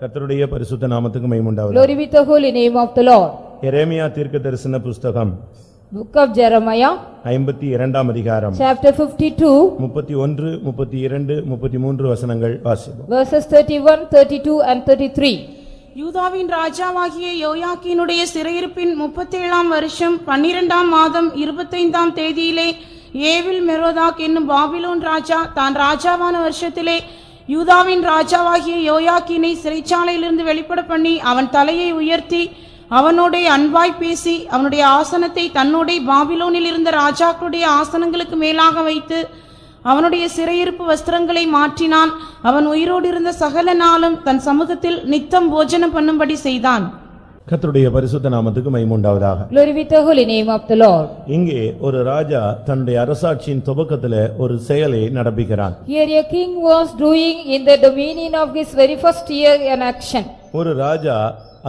கர்த்தருடைய பரிசுத்த நாமத்துக்கு மகிமை உண்டாவதாக. Glory be to the holy name of the Lord. எரேமியா தீர்க்கதரிசன புத்தகம் Book of Jeremiah, 52ஆம் அதிகாரம் chapter 52, 31, 32, 33 வசனங்கள் வாசிப்போம். verses 31, 32 and 33. யூதாவின் ராஜாவாகிய யோயாக்கீனுடைய சிறையிருப்பின் 37ஆம் வருஷம் 12ஆம் மாதம் 25ஆம் தேதியிலே ஏவில் மெரோதாக் என்னும் பாபிலோன் ராஜா தான் ராஜாவான வருஷத்திலே யூதாவின் ராஜாவாகிய யோயாக்கீனை சிறைச்சாலையிலிருந்து வெளிப்பட பண்ணி அவன் தலையை உயர்த்தி அவனோடே அன்பாய் பேசி அவனுடைய ஆசனத்தை தன்னோடே பாபிலோனில் இருந்த ராஜாக்களுடைய ஆசனங்களுக்கு மேலாக வைத்து அவனுடைய சிறையிருப்பு வஸ்திரங்களை மாற்றினான். அவன் உயிரோடு இருந்த சகல நாளும் தன் சமூகத்தில் நித்தம் போஜனம் பண்ணும்படி செய்தான். கர்த்தருடைய பரிசுத்த நாமத்துக்கு மகிமை உண்டாவதாக. Glory be to the holy name of the Lord. இங்கே ஒரு ராஜா தன்னுடைய அரசாட்சியின் துவக்கத்திலே ஒரு செயலை நடப்பிக்கிறான். Here a king was doing in the dominion of his very first year an action. ஒரு ராஜா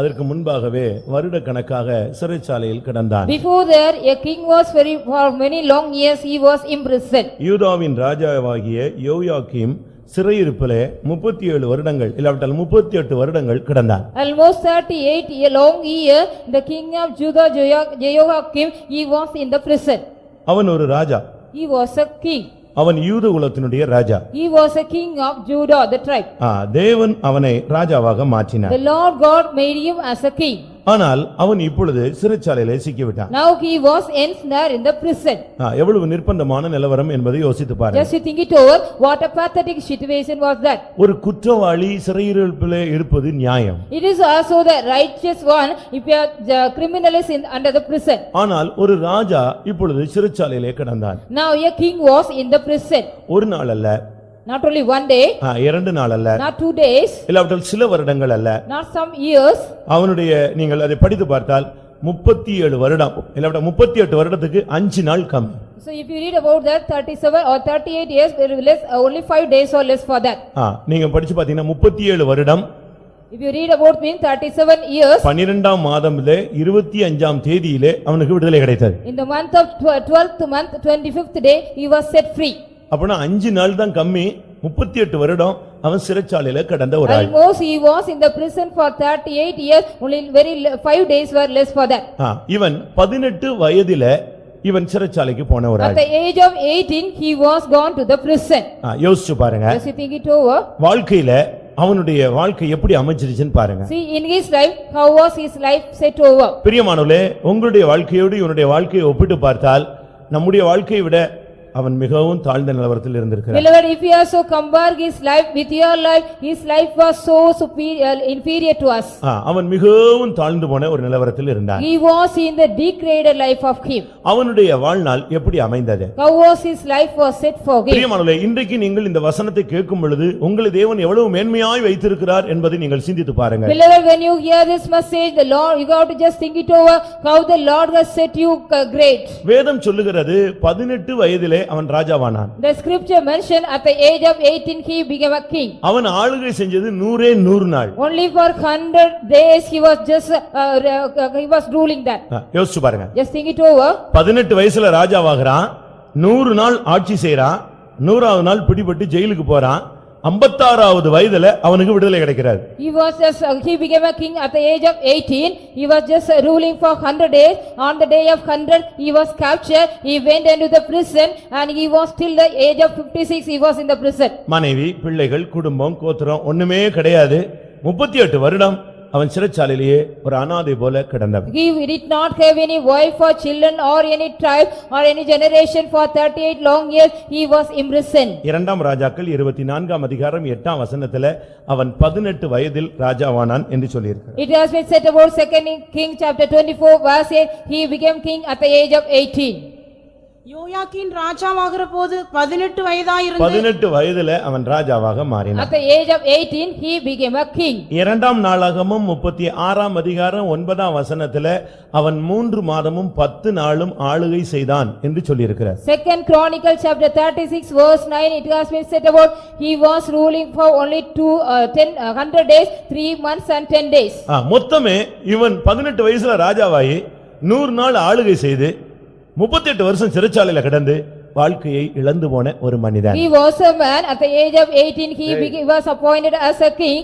அதற்கு முன்பாகவே வருட கணக்காக சிறைச்சாலையில் கிடந்தான். Before that a king was for many long years he was imprisoned. யூதாவின் ராஜாவாகிய யோயாக்கீம் சிறையிருப்பிலே 37 வருடங்கள் இல்லாவிட்டால் 38 வருடங்கள் கிடந்தான். Almost 38 a long year the king of Judah Jehoiakim he was in the prison. அவன் ஒரு ராஜா. He was a king. அவன் யூத குலத்தினுடைய ராஜா. He was a king of Judah the tribe. தேவன் அவனை ராஜாவாக மாற்றினார். The Lord God made him as a king. ஆனால் அவன் இப்பொழுது சிறைச்சாலையிலே சிக்கிவிட்டான். Now he was ensnared in the prison. எவ்வளவு நிர்பந்தமான நிலவரம் என்பதை யோசித்து பாருங்க. Just you think it over, what a pathetic situation was that. ஒரு குற்றவாளி சிறையிருப்பிலே இருப்பது நியாயம். It is also the righteous one if the criminal is under the prison. ஆனால் ஒரு ராஜா இப்பொழுது சிறைச்சாலையிலே கிடந்தான். Now a king was in the prison. ஒரு நாள் அல்ல. Not only one day, 2 நாள் அல்ல, not 2 days, இல்லாவிட்டால் சில வருடங்கள் அல்ல, not some years. அவனுடைய நீங்கள் அதை படித்து பார்த்தால் 37 வருடம் இல்லாவிட்டால் 38 வருடத்துக்கு 5 நாள் கம்மி. So if you read about that 37 or 38 years there is less, only 5 days or less for that. நீங்க படிச்சு பாத்தீங்கன்னா 37 வருடம். If you read about being 37 years, 12ஆம் மாதத்திலே 25ஆம் தேதியிலே அவனுக்கு விடுதலை கிடைத்தது. in the month of 12th month 25th day he was set free. அப்பனா 5 நாள் தான் கம்மி, 38 வருடம் அவன் சிறைச்சாலையில கடந்த ஒரு ஆள். Almost he was in the prison for 38 years, only very 5 days were less for that. இவன் 18 வயதில இவன் சிறைச்சாலைக்கு போன ஒரு ஆள். At the age of 18 he was gone to the prison. யோசிச்சு பாருங்க. Just you think it over. வாழ்க்கையில அவனுடைய வாழ்க்கை எப்படி அமைஞ்சிருச்சுன்னு பாருங்க. See in his life how was his life set over. பிரியமானவர்களே, உங்களுடைய வாழ்க்கையோடு இவனுடைய வாழ்க்கையை ஒப்பிட்டு பார்த்தால் நம்முடைய வாழ்க்கையை விட அவன் மிகவும் தாழ்ந்த நிலவரத்தில் இருந்திருக்கிறான். Beloved, if you also compare his life with your life, his life was so superior, inferior to us. அவன் மிகவும் தாழ்ந்து போன ஒரு நிலவரத்தில் இருந்தான். He was in the degraded life of him. அவனுடைய வாழ்நாள் எப்படி அமைந்தது? How was his life was set for him? பிரியமானவர்களே, இன்றைக்கு நீங்கள் இந்த வசனத்தை கேட்கும் பொழுது உங்களை தேவன் எவ்வளவு மேன்மையாய் வைத்திருக்கிறார் என்பதை நீங்கள் சிந்தித்து பாருங்க. Beloved, when you hear this message, the Lord, you got to just think it over, how the Lord has set you great. வேதம் சொல்லுகிறது 18 வயதிலே அவன் ராஜாவானான். The scripture mentioned at the age of 18 he became a king. அவன் ஆளுகை செஞ்சது 100 நாள். Only for 100 days he was just he was ruling that. யோசிச்சு பாருங்க. Just think it over. 18 வயசுல ராஜாவாகிறான், 100 நாள் ஆட்சி செய்றான், 100வது நாள் பிடிபட்டு ஜெயிலுக்கு போறான், 56வது வயதுல அவனுக்கு விடுதலை கிடைக்கிறது. He was just he became a king at the age of 18. He was just ruling for 100 days. On the day of 100 he was captured. He went into the prison and he was till the age of 56 he was in the prison. மனைவி, பிள்ளைகள், குடும்பம், கோத்திரம் ஒண்ணுமே கிடையாது. 38 வருடம் அவன் சிறைச்சாலையிலேயே ஒரு அனாதை போல கிடந்தான். He did not have any wife or children or any tribe or any generation for 38 long years. He was imprisoned. இரண்டாம் ராஜாக்கள் 24ஆம் அதிகாரம் 8ஆம் வசனத்திலே அவன் 18 வயதில் ராஜாவானான் என்று சொல்லியிருக்கிறார். It has been said about 2 King chapter 24 verse 8, he became king at the age of 18. யோயாக்கீன் ராஜாவாகிற போது 18 வயதாயிருந்து 18 வயதில அவன் ராஜாவாக மாறினான். At the age of 18 he became a king. இரண்டாம் நாளாகமம் 36ஆம் அதிகாரம் 9ஆம் வசனத்திலே அவன் 3 மாதமும் 10 நாளும் ஆளுகை செய்தான் என்று சொல்லியிருக்கிறார். 2 Chronicle chapter 36 verse 9, it has been said about he was ruling for only 100 days, 3 months and 10 days. மொத்தமே இவன் 18 வயசுல ராஜாவாகி 100 நாள் ஆளுகை செய்து 38 வருஷம் சிறைச்சாலையில கிடந்து வாழ்க்கையை இழந்து போன ஒரு மனிதன். He was a man at the age of 18 he was appointed as a king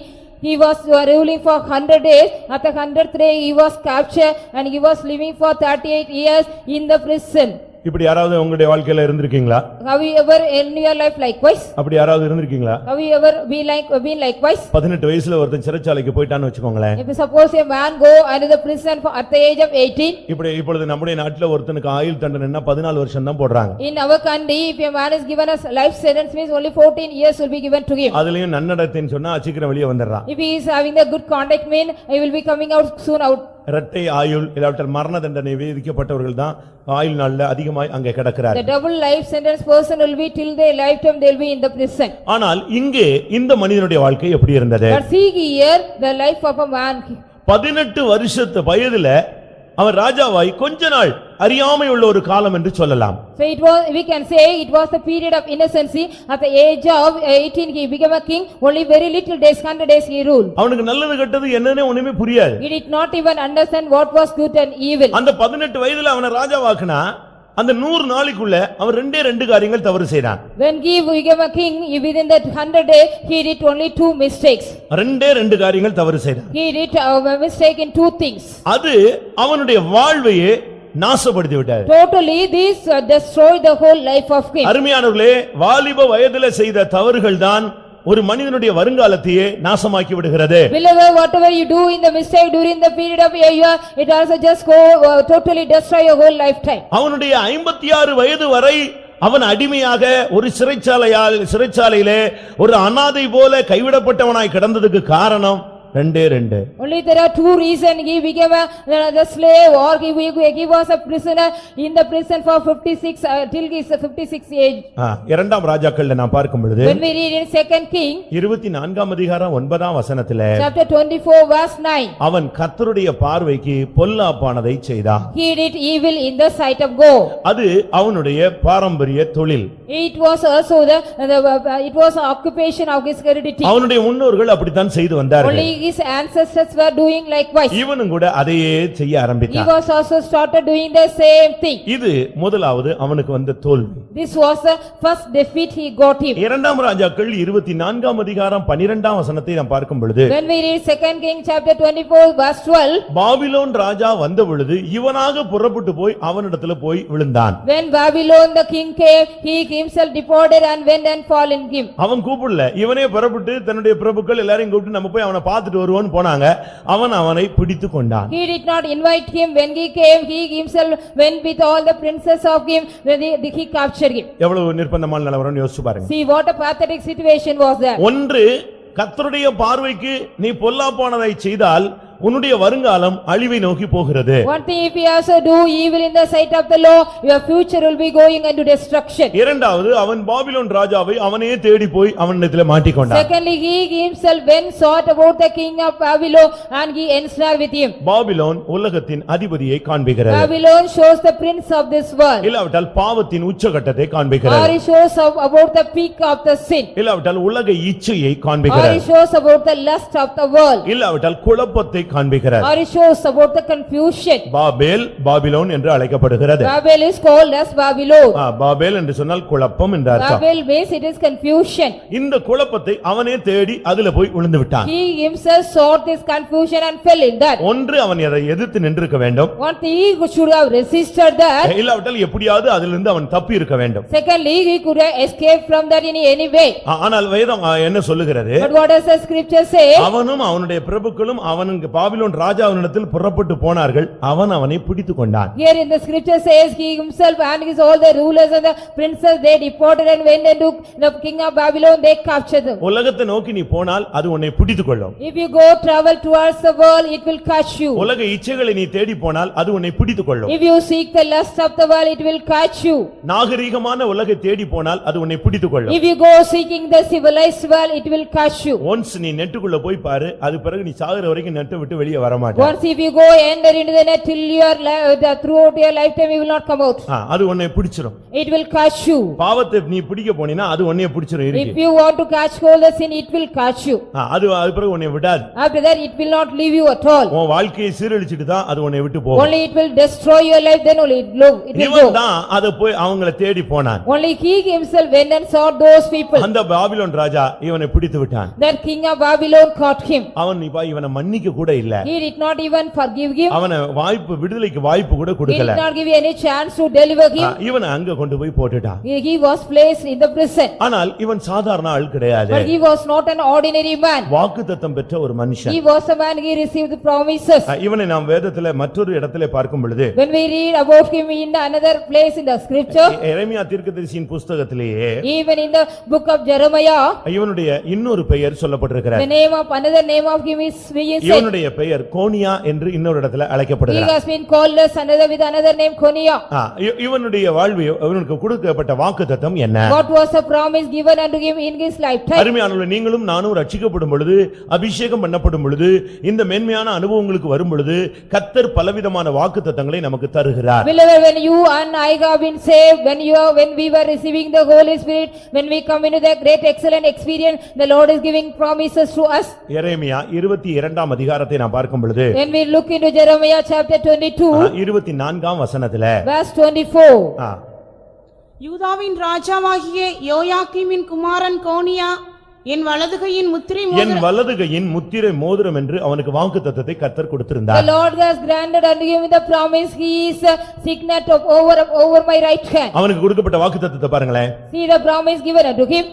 he was ruling for 100 days. At the 100th day, he was captured and he was living for 38 years in the prison. இப்படி யாராவது உங்களுடைய வாழ்க்கையில இருந்திருக்கீங்களா? Have you ever in your life likewise? அப்படி யாராவது இருந்திருக்கீங்களா? Have you ever been likewise? 18 வயசுல ஒருத்தன் சிறைச்சாலைக்கு போயிட்டான்னு வெச்சுக்கோங்களேன். If suppose a man go into the prison at the age of 18. இப்பொழுது நம்முடைய நாட்டுல ஒருத்தனுக்கு ஆயுள் தண்டனைன்னா 14 வருஷம் தான் போடுறாங்க. In our country, if a man is given a life sentence, means only 14 years will be given to him. அதுலயும் நன்னடத்தைன்னு சொன்னா சீக்கிரம் வெளியே வந்துடுறான். If he is having the good conduct, mean he will be coming out soon out. இரட்டை ஆயுள் இல்லாவிட்டால் மரண தண்டனை விதிக்கப்பட்டவர்கள் தான் ஆயுள் நாள்ல அதிகமாய் அங்கே கிடக்கிறார்கள். The double life sentence person will be till their lifetime they will be in the prison. ஆனால் இங்கே இந்த மனிதனுடைய வாழ்க்கை எப்படி இருந்தது? But see here the life of a man. 18 வருஷத்து வயதுல அவன் ராஜாவாய் கொஞ்ச நாள் அறியாமை உள்ள ஒரு காலம் என்று சொல்லலாம். So it was, we can say it was the period of innocency. At the age of 18 he became a king. Only very little days, 100 days he ruled. அவனுக்கு நல்லது கெட்டது என்னன்னே ஒண்ணுமே புரியாது. He did not even understand what was good and evil. அந்த 18 வயதுல அவனை ராஜாவாக்குனா அந்த 100 நாளைக்குள்ள அவன் ரெண்டு காரியங்கள் தவறு செய்தான். When he became a king, within that 100 days he did only 2 mistakes. ரெண்டு காரியங்கள் தவறு செய்தான். He did a mistake in 2 things. அது அவனுடைய வாழ்வையே நாசப்படுத்தி விட்டது. Totally this destroyed the whole life of him. அருமையானவர்களே, வாலிப வயதில செய்த தவறுகள் தான் ஒரு மனிதனுடைய வருங்காலத்தையே நாசமாக்கி விடுகிறது. Beloved, whatever you do in the mistake during the period of your year, it also just go totally destroy your whole lifetime. அவனுடைய 56 வயது வரை அவன் அடிமையாக ஒரு சிறைச்சாலையிலே ஒரு அனாதை போல கைவிடப்பட்டவனாய் கிடந்ததுக்கு காரணம் ரெண்டு. Only there are 2 reasons. He became the slave or he was a prisoner in the prison for 56 till his 56 age. இரண்டாம் ராஜாக்கள்ல நான் பார்க்கும் பொழுது When we read in 2nd King 24ஆம் அதிகாரம் 9ஆம் வசனத்திலே chapter 24 verse 9. அவன் கர்த்தருடைய பார்வைக்கு பொல்லாப்பானதை செய்தான். He did evil in the sight of God. அது அவனுடைய பாரம்பரிய தொழில். It was also it was an occupation of his heredity. அவனுடைய முன்னோர்கள் அப்படித்தான் செய்து வந்தார்கள். Only his ancestors were doing likewise. இவனும் கூட அதையே செய்ய He ஆரம்பித்தான். was also started doing the same thing. இது முதலாவது அவனுக்கு வந்த தோல்வி. This was the first defeat he got him. இரண்டாம் ராஜாக்கள் 24ஆம் அதிகாரம் 12ஆம் வசனத்தை நாம் பார்க்கும் பொழுது When we read 2nd King chapter 24 verse 12. Babylon ராஜா வந்த பொழுது இவனாக புறப்பட்டு போய் அவனிடத்துல போய் விழுந்தான். When Babylon the king came, he himself departed and went and fallen him. அவன் கூப்பிடல, இவனே புறப்பட்டு தன்னுடைய பிரபுக்கள் எல்லாரையும் கூப்பிட்டு நம்ம போய் அவனை பார்த்துட்டு வருவோன்னு போனாங்க. அவனை பிடித்து கொண்டான். He did not invite him. When he came, he himself went with all the princes of him. When he captured him. எவ்வளவு நிர்பந்தமான நிலவரம்னு யோசிச்சு பாருங்க. See what a pathetic situation was there. ஒன்று, கர்த்தருடைய பார்வைக்கு நீ பொல்லாப்பானதை செய்தால் உன்னுடைய வருங்காலம் அழிவை நோக்கி போகிறது. One thing, if you also do evil in the sight of the law, your future will be going into destruction. இரண்டாவது, அவன் பாபிலோன் ராஜாவை அவனே தேடி போய் அவனிடத்திலே மாட்டிக்கொண்டான். Secondly, he himself went sought about the king of Babylon and he ensnared with him. Babylon உலகத்தின் அதிபதியை காண்பிக்கிறது. Babylon shows the prince of this world. இல்லாவிட்டால் பாவத்தின் உச்சகட்டத்தை Or காண்பிக்கிறது. he shows about the peak of the sin. இல்லாவிட்டால் உலக இச்சையை Or காண்பிக்கிறது. he shows about the lust of the world. இல்லாவிட்டால் குழப்பத்தை காண்பிக்கிறது. Or he shows about the confusion. Babylon என்று அழைக்கப்படுகிறது. Babel is called as Babylon. Babel என்று சொன்னால் குழப்பம் என்று அர்த்தம். Babel means it is confusion. இந்த குழப்பத்தை அவனே தேடி அதிலே போய் விழுந்து விட்டான். He himself sought this confusion and fell in that. ஒன்று, அவன் அதை எதிர்த்து நின்றிருக்க வேண்டும். One thing, he should have resisted that. இல்லாவிட்டால் எப்படியாவது அதிலிருந்து அவன் தப்பி இருக்க வேண்டும். Secondly, he could have escaped from that in any way. ஆனால் வேதம் என்ன சொல்லுகிறது? But what does the scripture say? அவனும் அவனுடைய பிரபுக்களும் அவனுக்கு பாபிலோன் ராஜாவினிடத்தில் புறப்பட்டு போனார்கள். அவனை பிடித்துக் கொண்டான். Here in the scripture says he himself and his all the rulers and the princes they deported and went into the king of Babylon, they captured them. உலகத்தை நோக்கி நீ போனால் அது உன்னை பிடித்துக் கொள்ளும். If you go travel towards the world, it will catch you. உலக இச்சைகளை நீ தேடி போனால் அது உன்னை பிடித்துக் கொள்ளும். If you seek the lust of the world, it will catch you. நாகரீகமான உலகை தேடி போனால் அது உன்னை பிடித்துக் கொள்ளும். If you go seeking the civilized world, it will catch you. once நீ நெட்டுக்குள்ள போய் பாரு, அது பிறகு நீ சாகுற வரைக்கும் நெட்டை விட்டு வெளியே வர மாட்டார். Once if you go enter into the net till throughout your lifetime you will not come out. அது உன்னை பிடிச்சிரும். It will catch you. பாவத்தை நீ பிடிக்க போனீனா அது உன்னை பிடிச்சிரும் இருக்கு. If you want to catch hold the sin it will catch you. அது பிறகு உன்னை விடாது. After that it will not leave you at all. உன் வாழ்க்கையை சீரழிச்சிட்டு தான் அது உன்னை விட்டு போகும். Only it will destroy your life then only it will go. இவன் தான் அத போய் அவங்களை தேடி போனான். Only he himself went and saw those people. அந்த பாபிலோன் ராஜா இவனை பிடித்து விட்டான். That king of Babylon caught him. அவன் இவனை மன்னிக்க கூட இல்ல. He did not even forgive him. அவனை விடுதலைக்கு வாய்ப்பு கூட He கொடுக்கல. did not give any chance to deliver him. இவனை அங்க கொண்டு போய் போட்டுட்டான். He was placed in the prison. ஆனால் இவன் சாதாரண ஆள் கிடையாது. But he was not an ordinary man. வாக்குத்தத்தம் பெற்ற ஒரு மனுஷன். He was a man, he received the promises. இவனை நாம் வேதத்திலே மற்றொரு இடத்திலே பார்க்கும் பொழுது When we read about him in another place in the scripture, எரேமியா தீர்க்கதரிசியின் புத்தகத்திலேயே even in the book of Jeremiah, இவனுடைய இன்னொரு பெயர் சொல்லப்பட்டிருக்கிறது. the name of another name of him is said. இவனுடைய பெயர் கோனியா என்று இன்னொரு இடத்துல He அழைக்கப்படுகிறார். has been called as another with another name Konia. இவனுடைய வாழ்வு இவனுக்கு கொடுக்கப்பட்ட வாக்குத்தத்தம் என்ன? What was the promise given unto him in his lifetime? அருமையானவர்களே, நீங்களும் நானும் ரட்சிக்கப்படும் பொழுது, அபிஷேகம் பண்ணப்படும் பொழுது, இந்த மேன்மையான அனுபவங்களுக்கு வரும் பொழுது கர்த்தர் பலவிதமான வாக்குத்தத்தங்களை நமக்கு தருகிறார். Beloved, when you and I have been saved, when we were receiving the Holy Spirit, when we come into the great excellent experience, the Lord is giving promises to us. எரேமியா 22ஆம் அதிகாரத்தை நாம் பார்க்கும் பொழுது, When we look into Jeremiah chapter 22, 24ஆம் வசனத்திலே verse 24. யூதாவின் ராஜாவாகிய யோயாக்கீமின் குமாரன் கோனியா என் வலதுகையின் முத்திரை என் வலதுகையின் முத்திரை மோதிரம் என்று அவனுக்கு வாக்குத்தத்தத்தை கர்த்தர் The கொடுத்திருந்தார். Lord has granted unto him the promise, he is a signet of over my right hand. அவனுக்கு கொடுக்கப்பட்ட வாக்குத்தத்தத்தை பாருங்களேன். See the promise given unto him.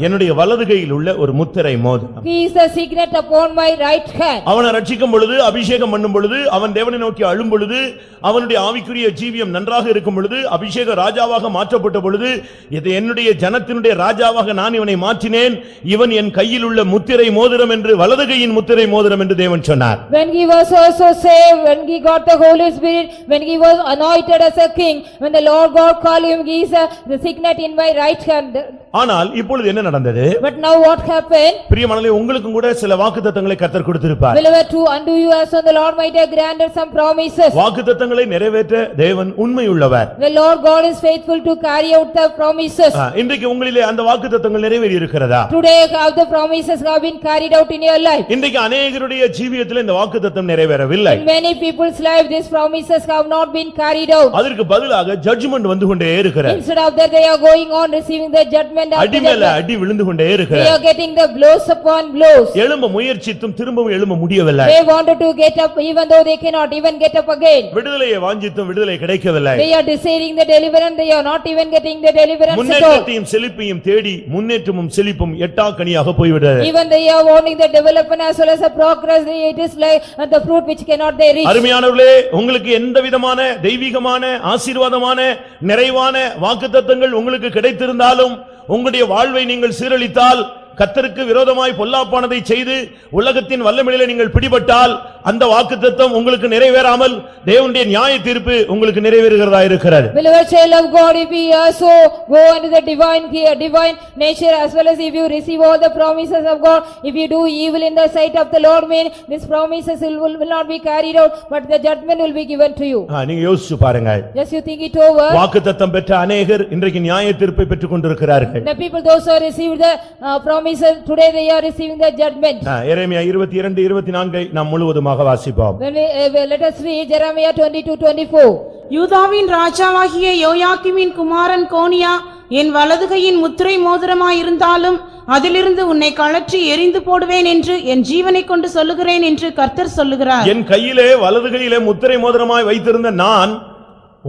என்னுடைய வலதுகையில் உள்ள ஒரு முத்திரை மோதிரம். He is a signet upon my right hand. அவனை ரட்சிக்கும் பொழுது, அபிஷேகம் பண்ணும் பொழுது, அவன் தேவனை நோக்கி அழும் பொழுது, அவனுடைய ஆவிக்குரிய ஜீவியம் நன்றாக இருக்கும் பொழுது, அபிஷேக ராஜாவாக மாற்றப்பட்ட பொழுது, இது என்னுடைய ஜனத்தினுடைய ராஜாவாக நான் இவனை மாற்றினேன், இவன் என் கையில் உள்ள முத்திரை மோதிரம் என்று, வலதுகையின் முத்திரை மோதிரம் என்று தேவன் சொன்னார். When he was also saved, when he got the Holy Spirit, when he was anointed as a king, when the Lord God called him, he is the signet in my right hand. ஆனால் இப்பொழுது என்ன நடந்தது? But now what happened? பிரியமானவர்களே, உங்களுக்கும் கூட சில வாக்குத்தத்தங்களை கர்த்தர் கொடுத்திருப்பார். Beloved, to unto you also the Lord might have granted some promises. வாக்குத்தத்தங்களை நிறைவேற்ற தேவன் உண்மையுள்ளவர். The Lord God is faithful to carry out the promises. இன்றைக்கு உங்களிலே அந்த வாக்குத்தத்தங்கள் நிறைவேறி இருக்கிறதா? Today how the promises have been carried out in your life. இன்றைக்கு अनेகருடைய ஜீவியத்திலே இந்த வாக்குத்தத்தம் நிறைவேறவில்லை. In many people's life these promises have not been carried out. அதற்கு பதிலாக ஜட்ஜ்மென்ட் வந்து கொண்டே இருக்கிறது. Instead of that they are going on receiving the judgment. அடி மேல அடி விழுந்து கொண்டே They இருக்கிறது. are getting the blows upon blows. எழும்ப முயற்சித்தும் திரும்பவும் எழும்ப முடியவில்லை. They wanted to get up even though they cannot even get up again. விடுதலையை வாஞ்சித்தும் விடுதலை கிடைக்கவில்லை. They are desiring the deliverance, they are not even getting the deliverance at all. முன்னேற்றத்தையும் செழிப்பையும் தேடி முன்னேற்றமும் செழிப்பும் எட்டாக்கனியாக போய்விட்டது. Even they are wanting the development as well as the progress, it is like the fruit which cannot they reach. அருமையானவர்களே, உங்களுக்கு எந்த விதமான தெய்வீகமான ஆசீர்வாதமான நிறைவான வாக்குத்தத்தங்கள் உங்களுக்கு கிடைத்திருந்தாலும், உங்களுடைய வாழ்வை நீங்கள் சீரழித்தால், கர்த்தருக்கு விரோதமாய் பொல்லாப்பானதை செய்து உலகத்தின் வல்லமையிலே நீங்கள் பிடிபட்டால், அந்த வாக்குத்தத்தம் உங்களுக்கு நிறைவேறாமல் தேவனுடைய நியாய தீர்ப்பு உங்களுக்கு நிறைவேறுகிறதா இருக்கிறது. Beloved child of God, if we also go into the divine nature as well as if you receive all the promises of God, if you do evil in the sight of the Lord, mean these promises will not be carried out, but the judgment will be given to you. நீங்க யோசிச்சு பாருங்க. Just you think it over. வாக்குத்தத்தம் பெற்ற அநேகர் இன்றைக்கு நியாய தீர்ப்பை பெற்றுக் கொண்டிருக்கிறார்கள். The people those who received the promises, today they are receiving the judgment. எரேமியா 22:24 நாம் முழுவதுமாக வாசிப்போம். Let us read Jeremiah 22:24. யூதாவின் ராஜாவாகிய யோயாக்கீமின் குமாரன் கோனியா என் வலதுகையின் முத்திரை மோதிரமாயிருந்தாலும் அதிலிருந்து உன்னை கழற்றி எறிந்து போடுவேன் என்று என் ஜீவனைக் கொண்டு சொல்லுகிறேன் என்று கர்த்தர் சொல்லுகிறார். என் கையிலே வலதுகையிலே முத்திரை மோதிரமாய் வைத்திருந்த நான்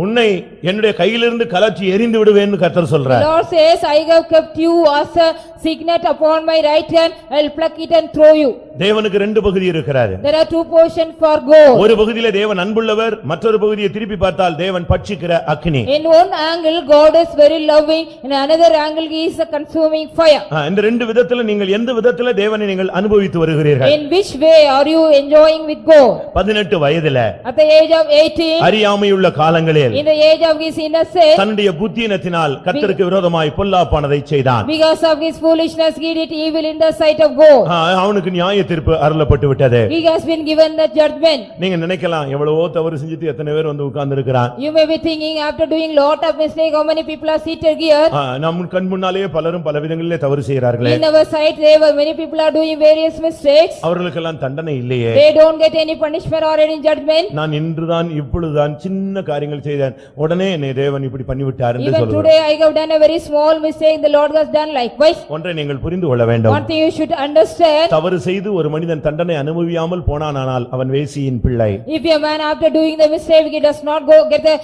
உன்னை என்னுடைய கையிலிருந்து கலற்றி எறிந்து விடுவேன்னு கர்த்தர் சொல்றார். The Lord says, I have kept you as a signet upon my right hand, I will pluck it and throw you. தேவனுக்கு ரெண்டு பகுதி இருக்கிறாரு. There are two portions for God. ஒரு பகுதியிலே தேவன் அன்புள்ளவர், மற்றொரு பகுதியை திருப்பி பார்த்தால் தேவன் பட்சிக்கிற அக்கினி. In one angle God is very loving, in another angle he is a consuming fire. இந்த ரெண்டு விதத்துல நீங்கள் எந்த விதத்துல தேவனை நீங்கள் அனுபவித்து வருகிறீர்கள்? In which way are you enjoying with God? 18 வயதில At the age of 18, அறியாமையுள்ள காலங்களே வயதில் In the age of his innocence, தன்னுடைய புத்தியினத்தினால் கர்த்தருக்கு விரோதமாய் பொல்லாப்பானதை செய்தான். because of his foolishness, he did evil in the sight of God. அவனுக்கு நியாய தீர்ப்பு அருளப்பட்டு விட்டது. He has been given the judgment. நீங்க நினைக்கலாம் எவ்வளவோ தவறு செஞ்சுட்டு எத்தனை பேர் வந்து உட்கார்ந்து இருக்கிறான். You may be thinking, after doing lot of mistake, how many people are seated here? நம் கண் முன்னாலேயே பலரும் பல விதங்களிலே தவறு செய்கிறார்களே. In our sight, there were many people are doing various mistakes. அவர்களுக்கெல்லாம் தண்டனை இல்லையே. They don't get any punishment or any judgment. நான் இன்றுதான் இப்பொழுதுதான் சின்ன காரியங்கள் செய்தேன், உடனே என்னை தேவன் இப்படி பண்ணிவிட்டார் என்று Even சொல்லுவார். today I have done a very small mistake, the Lord has done likewise. ஒன்றை நீங்கள் புரிந்து கொள்ள வேண்டும். One thing you should understand, தவறு செய்து ஒரு மனிதன் தண்டனை அனுபவியாமல் போனானால் அவன் வேசியின் பிள்ளை. if a man after doing the mistake, he does not go get the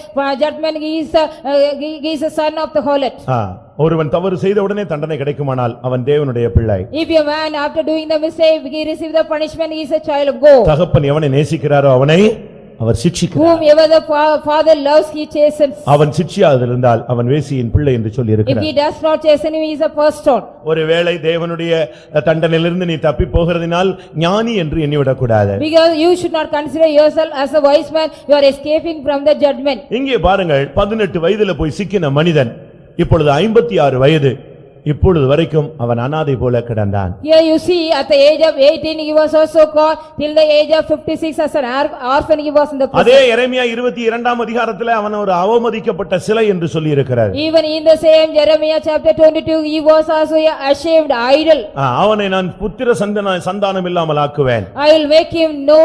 judgment, he is a son of the harlot. ஒருவன் தவறு செய்த உடனே தண்டனை கிடைக்குமானால் அவன் தேவனுடைய பிள்ளை. If a man after doing the mistake, he receive the punishment, he is a child of God. தகப்பன் எவனை நேசிக்கிறாரோ அவனை அவர் சிட்சிக்கிறார். Whomever the father loves, he chastens. அவன் சிட்சியாதிருந்தால் அவன் வேசியின் பிள்ளை என்று சொல்லி If இருக்கிறார். he does not chasten him, he is a firstborn. ஒருவேளை தேவனுடைய தண்டனையிலிருந்து நீ தப்பி போகிறதினால் ஞானி என்று எண்ணிவிடக் கூடாது. Because you should not consider yourself as a wise man, you are escaping from the judgment. இங்கே பாருங்கள், 18 வயதில போய் சிக்கின மனிதன் இப்பொழுது 56 வயது, இப்பொழுது வரைக்கும் அவன் அனாதை போல கிடந்தான். Here you see, at the age of 18, he was also caught, till the age of 56 as an orphan, he was in the அதே prison. எரேமியா 22 அதிகாரத்திலே அவன் ஒரு அவமதிக்கப்பட்ட சிலை என்று சொல்லி இருக்கிறார். Even in the same Jeremiah chapter 22, he was also a ashamed idol. அவனை நான் புத்திர சந்தானம் இல்லாமல் ஆக்குவேன், I will make him no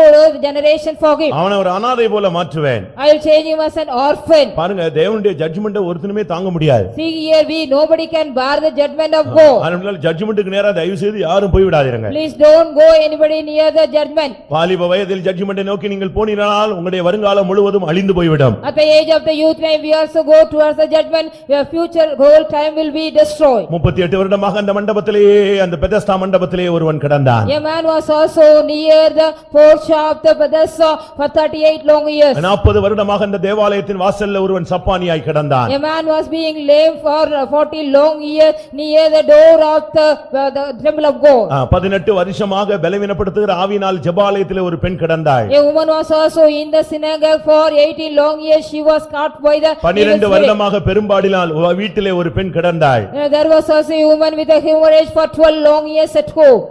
generation for him. அவனை ஒரு அனாதை போல மாற்றுவேன். I will change him as an orphan. பாருங்க, தேவனுடைய ஜட்ஜ்மென்ட் ஒருத்தனுமே தாங்க முடியாது. See here, nobody can bear the judgment of God. அதனால ஜட்ஜ்மென்ட்க்கு நேரா தயவு செய்து யாரும் போய் விடாதீங்க. Please don't go anybody near the judgment. வாலிப வயதில் ஜட்ஜ்மென்ட்டை நோக்கி நீங்கள் போனீர்களால் உங்களுடைய வருங்காலம் முழுவதும் அழிந்து போய்விடும். At the age of the youth, when we also go towards the judgment, your future whole time will be destroyed. 38 வருடமாக அந்த மண்டபத்திலேயே, அந்த பெதஸ்தா மண்டபத்திலேயே ஒருவன் கிடந்தான். A man was also near the porch of the Bethesda for 38 long years. 40 வருடமாக அந்த தேவாலயத்தின் வாசல்ல ஒருவன் சப்பானியாய் கிடந்தான். A man was being lame for 40 long years near the door of the temple of God. 18 வருஷமாக பலவீனப்படுத்துகிற ஆவியினால் ஜெபாலயத்திலே ஒரு பெண் கிடந்தாள். A woman was also in the synagogue for 18 long years, she was caught by the 12 வருடமாக பெரும்பாடினால் வீட்டிலே ஒரு பெண் கிடந்தாள். There was also a woman with a hemorrhage for 12 long years at home.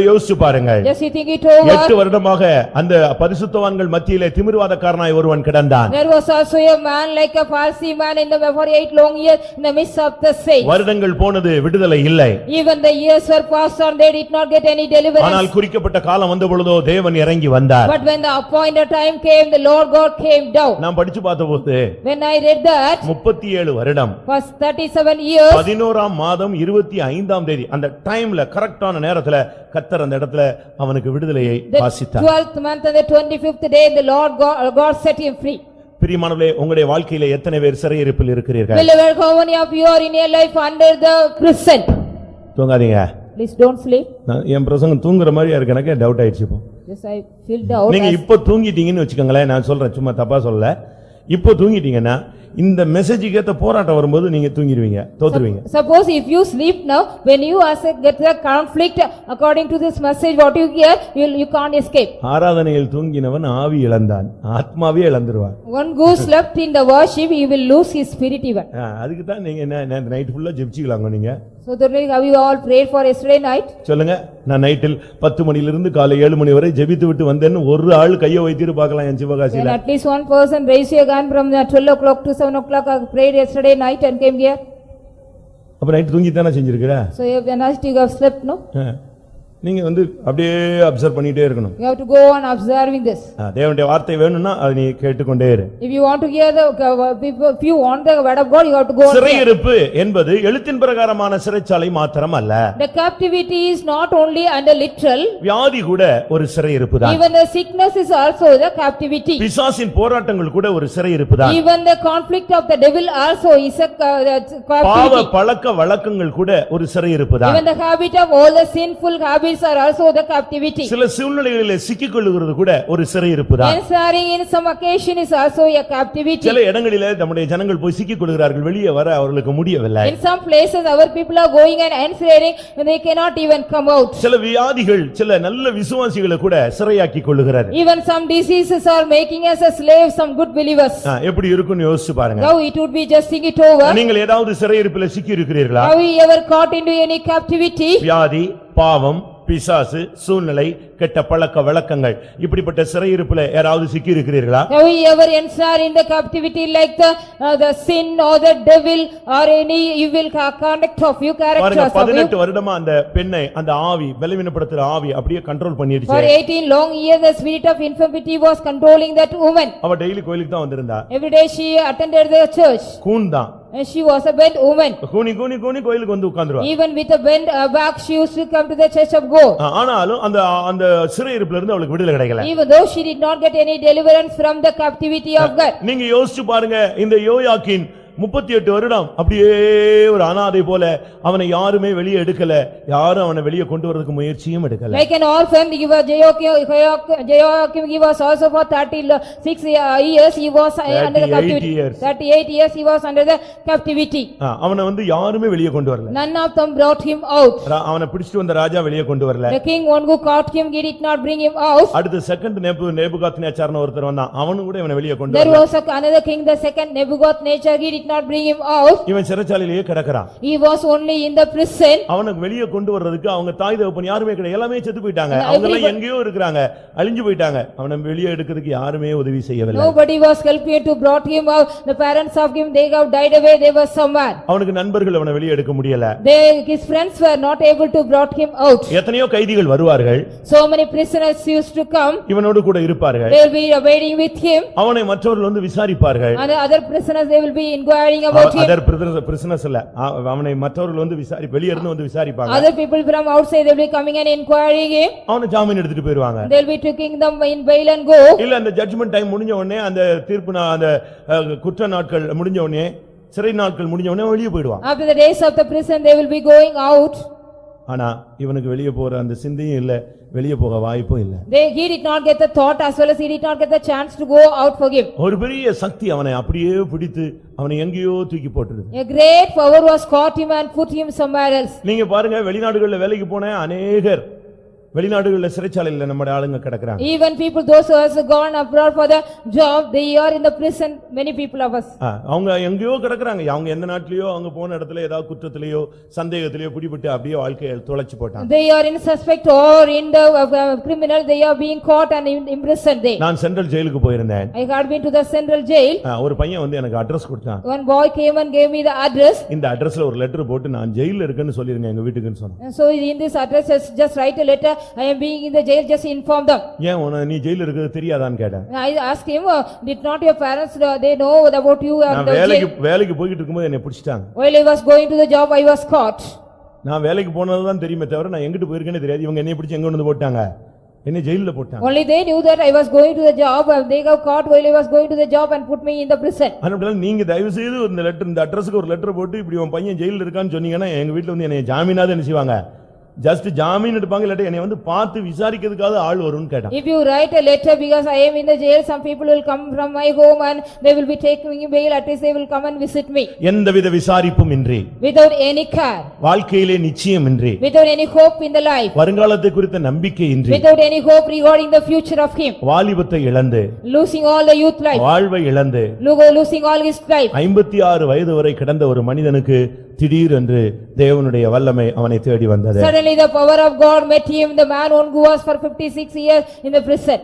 யோசிச்சு பாருங்கள். Just you think it over. 8 வருடமாக அந்த பரிசுத்தவான்கள் மத்தியிலே திமிர்வாதக்காரனாய் ஒருவன் கிடந்தான். There was also a man like a Pharisee man in the for 8 long years in the midst of the saints. வருடங்கள் போனது, விடுதலை இல்லை. Even the years were passed on, they did not get any deliverance. ஆனால் குறிக்கப்பட்ட காலம் வந்த பொழுதோ தேவன் இறங்கி வந்தார். But when the appointed time came, the Lord God came down. நான் படிச்சு பார்த்தபோது When I read that, 37 வருடம் for 37 years, 11ஆம் மாதம் 25ஆம் தேதி அந்த டைம்ல கரெக்டான நேரத்துல கர்த்தர் அந்த இடத்துல அவனுக்கு விடுதலையை the வாசித்தார். 12th month and the 25th day, the Lord God set him free. பிரியமானவர்களே, உங்களுடைய வாழ்க்கையிலே எத்தனை பேர் சிறையிருப்பில் இருக்கிறீர்கள்? Beloved, how many of you are in your life under the prison? தூங்காதீங்க. Please don't sleep. என் பிரசங்கம் தூங்குற மாதிரியா இருக்கு, எனக்கு டவுட் ஆயிடுச்சு இப்போ. Yes, I feel doubt. நீங்க இப்போ தூங்கிட்டீங்கன்னு வச்சுக்கோங்களேன், நான் சொல்றேன், சும்மா தப்பா சொல்லல. இப்போ தூங்கிட்டீங்கன்னா இந்த மெசேஜுக்கு ஏத்த போராட்டம் வரும்போது நீங்க தூங்கிடுவீங்க, தோத்துருவீங்க. Suppose if you sleep now, when you get the conflict according to this message, what you hear, you can't escape. ஆராதனையில் தூங்கினவன் ஆவி இழந்தான், ஆத்மாவே இழந்துருவான். One who slept in the worship, he will lose his spirit even. அதுக்கு தான் நீங்க என்ன night ஃபுல்லா ஜெபிச்சிக்கலாங்க நீங்க. So that have you all prayed for yesterday night? சொல்லுங்க, நான் நைட்டில் 10 மணியிலிருந்து காலை 7 மணி வரை ஜெபித்து விட்டு வந்தேன்னு ஒரு ஆள் கையை வைத்திரு பார்க்கலாம் என் சிவகாசியில. When at least one person raised your hand from 12 o'clock to 7 o'clock, I prayed yesterday night and came here. அப்ப நைட் தூங்கி தானே செஞ்சிருக்கிற? So you have slept, no? நீங்க அப்படியே அப்சர்வ் பண்ணிட்டே இருக்கணும். You have to go on observing this. தேவனுடைய வார்த்தை வேணும்னா அதை நீ கேட்டுக்கொண்டே இரு. If you want to hear if you want the word of God, you have to go on. சிறையிருப்பு என்பது எழுத்தின் பிரகாரமான சிறைச்சாலை மாத்திரம் அல்ல. The captivity is not only under literal. வியாதி கூட ஒரு சிறையிருப்பு தான். Even the sickness is also the captivity. பிசாசின் போராட்டங்கள் கூட ஒரு சிறையிருப்பு தான். Even the conflict of the devil also is a பாவ captivity. பழக்க வழக்கங்கள் கூட ஒரு சிறையிருப்பு தான். Even the habit of all the sinful habits bondage are also the captivity. சில சூழ்நிலைகளிலே சிக்கிக் கொள்ளுகிறது கூட ஒரு சிறையிருப்பு தான். Ensnaring in some occasion is also a captivity. சில இடங்களிலே நம்முடைய ஜனங்கள் போய் சிக்கிக் கொள்கிறார்கள், வெளியே வர அவர்களுக்கு முடியவில்லை. In some places our people are going and ensnaring and they cannot even come out. சில வியாதிகள் சில நல்ல விசுவாசிகளை கூட சிறையாக்கி கொள்ளுகிறது. Even some diseases are making us a slave some good believers. எப்படி இருக்குன்னு யோசிச்சு பாருங்க. Now it would be just think it over. நீங்கள் ஏதாவது சிறையிருப்பிலே சிக்கி இருக்கிறீர்களா? Have you ever caught into any captivity? வியாதி, பாவம், பிசாசு, சூழ்நிலை, கெட்ட பழக்க வழக்கங்கள், இப்படிப்பட்ட சிறையிருப்பில யாராவது சிக்கி இருக்கிறீர்களா? Have you ever ensnared in the captivity like the sin or the devil or any evil conduct of you, characters of you? 18 வருடமா அந்த பெண்ணை அந்த ஆவி பலவீனப்படுத்துற ஆவி அப்படியே கண்ட்ரோல் பண்ணிடுச்சு. For 18 long years the spirit of infirmity was controlling that woman. அவ daily கோயிலுக்கு தான் வந்திருந்தா. Every day she attended the church. கூன் தான். And she was a bent woman. கூனி கூனி கூனி கோயிலுக்கு வந்து உட்கார்ந்துருவா. Even with a bent back she used to come to the church of God. ஆனாலும் அந்த அந்த சிறையிருப்பில இருந்து அவளுக்கு விடுதலை கிடைக்கல. Even though she did not get any deliverance from the captivity of God. நீங்க யோசிச்சு பாருங்க, இந்த யோயாக்கீன் 38 வருடம் அப்படியே ஒரு அனாதை போல அவனை யாருமே வெளியே எடுக்கல, யாரும் அவனை வெளியே கொண்டு வரதுக்கு முயற்சியும் எடுக்கல. Like an orphan, Jehoiakim he was also for 36 years he was under the captivity. 38 years he was under the captivity. அவனை வந்து யாருமே வெளியே கொண்டு வரல. None of them brought him out. அவனை பிடிச்சிட்டு வந்த ராஜா வெளியே கொண்டு வரல. The king one who caught him he did not bring him out. அடுத்து செகண்ட் நேபுகாத்நேச்சார்னு ஒருத்தர் வந்தான், அவனும் கூட இவனை வெளியே கொண்டு There வரல. was another king, the second Nebuchadnezzar, he did not bring him out. இவன் சிறைச்சாலையிலேயே கிடக்குறான். He was only in the prison. அவனுக்கு வெளியே கொண்டு வர்றதுக்கு அவங்க தாய் தகப்பன் யாருமே கிடையாது, எல்லாமே செத்து போயிட்டாங்க. அவங்க எல்லாம் எங்கேயோ இருக்காங்க, அழிஞ்சு போயிட்டாங்க. அவனை வெளியே எடுக்கிறதுக்கு யாருமே உதவி செய்யவில்லை. Nobody was helping to brought him out. The parents of him they have died away, they were somewhere. அவனுக்கு நண்பர்கள் அவனை வெளியே எடுக்க முடியல. His friends were not able to brought him out. எத்தனையோ கைதிகள் வருவார்கள். So many prisoners used to come. இவனோடு கூட இருப்பார்கள். They will be waiting with him. அவனை மற்றவர்கள் வந்து விசாரிப்பார்கள். And the other prisoners they will be inquiring about him. Other prisoners இல்ல, அவனை மற்றவர்கள் வந்து வெளியே இருந்து வந்து விசாரிப்பாங்க. Other people from outside they will be coming and inquiring him. அவனை ஜாமீன் எடுத்துட்டு போயிடுவாங்க. They will be taking them in bail and go. இல்ல அந்த ஜட்ஜ்மென்ட் டைம் முடிஞ்ச உடனே, அந்த தீர்ப்பு அந்த குற்ற நாட்கள் முடிஞ்ச உடனே, சிறை நாட்கள் முடிஞ்ச உடனே வெளியே போயிடுவான். After the days of the prison they will be going out. ஆனா இவனுக்கு வெளியே போற அந்த சிந்தையும் இல்ல, வெளியே போக வாய்ப்பும் இல்ல. He did not get the thought as well as he did not get the chance to go out for him. ஒரு பெரிய சக்தி அவனை அப்படியே பிடித்து அவனை எங்கேயோ தூக்கி போட்டுருது. A great power was caught him and put him somewhere else. நீங்க பாருங்க, வெளிநாடுகள்ல வேலைக்கு போன அநேகர் வெளிநாடுகள்ல சிறைச்சாலையில நம்ம ஆளுங்க கிடக்குறாங்க. Even people those who has gone abroad for the job, they are in the prison, many people of us. அவங்க எங்கேயோ கிடக்குறாங்க. அவங்க எந்த நாட்டிலயோ அவங்க போன இடத்துல ஏதாவது குற்றத்திலேயோ சந்தேகத்திலேயோ பிடிபட்டு அப்படியே வாழ்க்கையை தொலைச்சு போட்டாங்க. They are in suspect or in the criminal, they are being caught and imprisoned there. நான் சென்ட்ரல் ஜெயிலுக்கு போயிருந்தேன். I had been to the central jail. ஒரு பையன் வந்து எனக்கு அட்ரஸ் கொடுத்தான். One boy came and gave me the address. இந்த அட்ரஸ்ல ஒரு லெட்டர் போட்டு நான் ஜெயில்ல இருக்கேன்னு சொல்லிருங்க எங்க வீட்டுக்குன்னு சொன்னேன். So in this address just write a letter, I am being in the jail, just inform them. ஏன் நீ ஜெயில்ல இருக்கிறது தெரியாதான்னு கேட்டேன். I asked him, did not your parents they know about you and the jail? வேலைக்கு போயிட்டு இருக்கும்போது என்னை பிடிச்சிட்டாங்க. While I was going to the job I was caught. நான் வேலைக்கு போனதுதான் தெரியுமே தவிர நான் எங்கிட்டு போயிருக்கேன்னு தெரியாது. இவங்க என்னை பிடிச்சு எங்க கொண்டு போட்டாங்க, என்ன ஜெயில்ல போட்டாங்க. Only they knew that I was going to the job and they got caught while I was going to the job and put me in the prison. அதனால நீங்க தயவு செய்து இந்த லெட்டர், இந்த அட்ரஸ்க்கு ஒரு லெட்டர் போட்டு இப்படி உன் பையன் ஜெயில்ல இருக்கான்னு சொன்னீங்கன்னா எங்க வீட்ல வந்து என்னை ஜாமீனாவது என்ன செய்வாங்க, ஜஸ்ட் ஜாமீன் எடுப்பாங்க, இல்லாட்டி என்னை வந்து பார்த்து விசாரிக்கிறதுக்காக ஆள் வரும்னு கேட்டான். If you write a letter because I am in the jail, some people will come from my home and they will be taking me bail, at least they will come and visit me. எந்தவித விசாரிப்பும் இன்றி, without any care, வாழ்க்கையிலே நிச்சயம் இன்றி, without any hope in the life, வருங்காலத்தை குறித்த நம்பிக்கை இன்றி, without any hope regarding the future of him, வாலிபத்தை இழந்து, losing all the youth life, வாழ்வை இழந்து, losing all his life, 56 வயது வரை கடந்த ஒரு மனிதனுக்கு திடீரென்று தேவனுடைய வல்லமை அவனை தேடி வந்தது. Suddenly the power of God met him, the man who was for 56 years in the prison.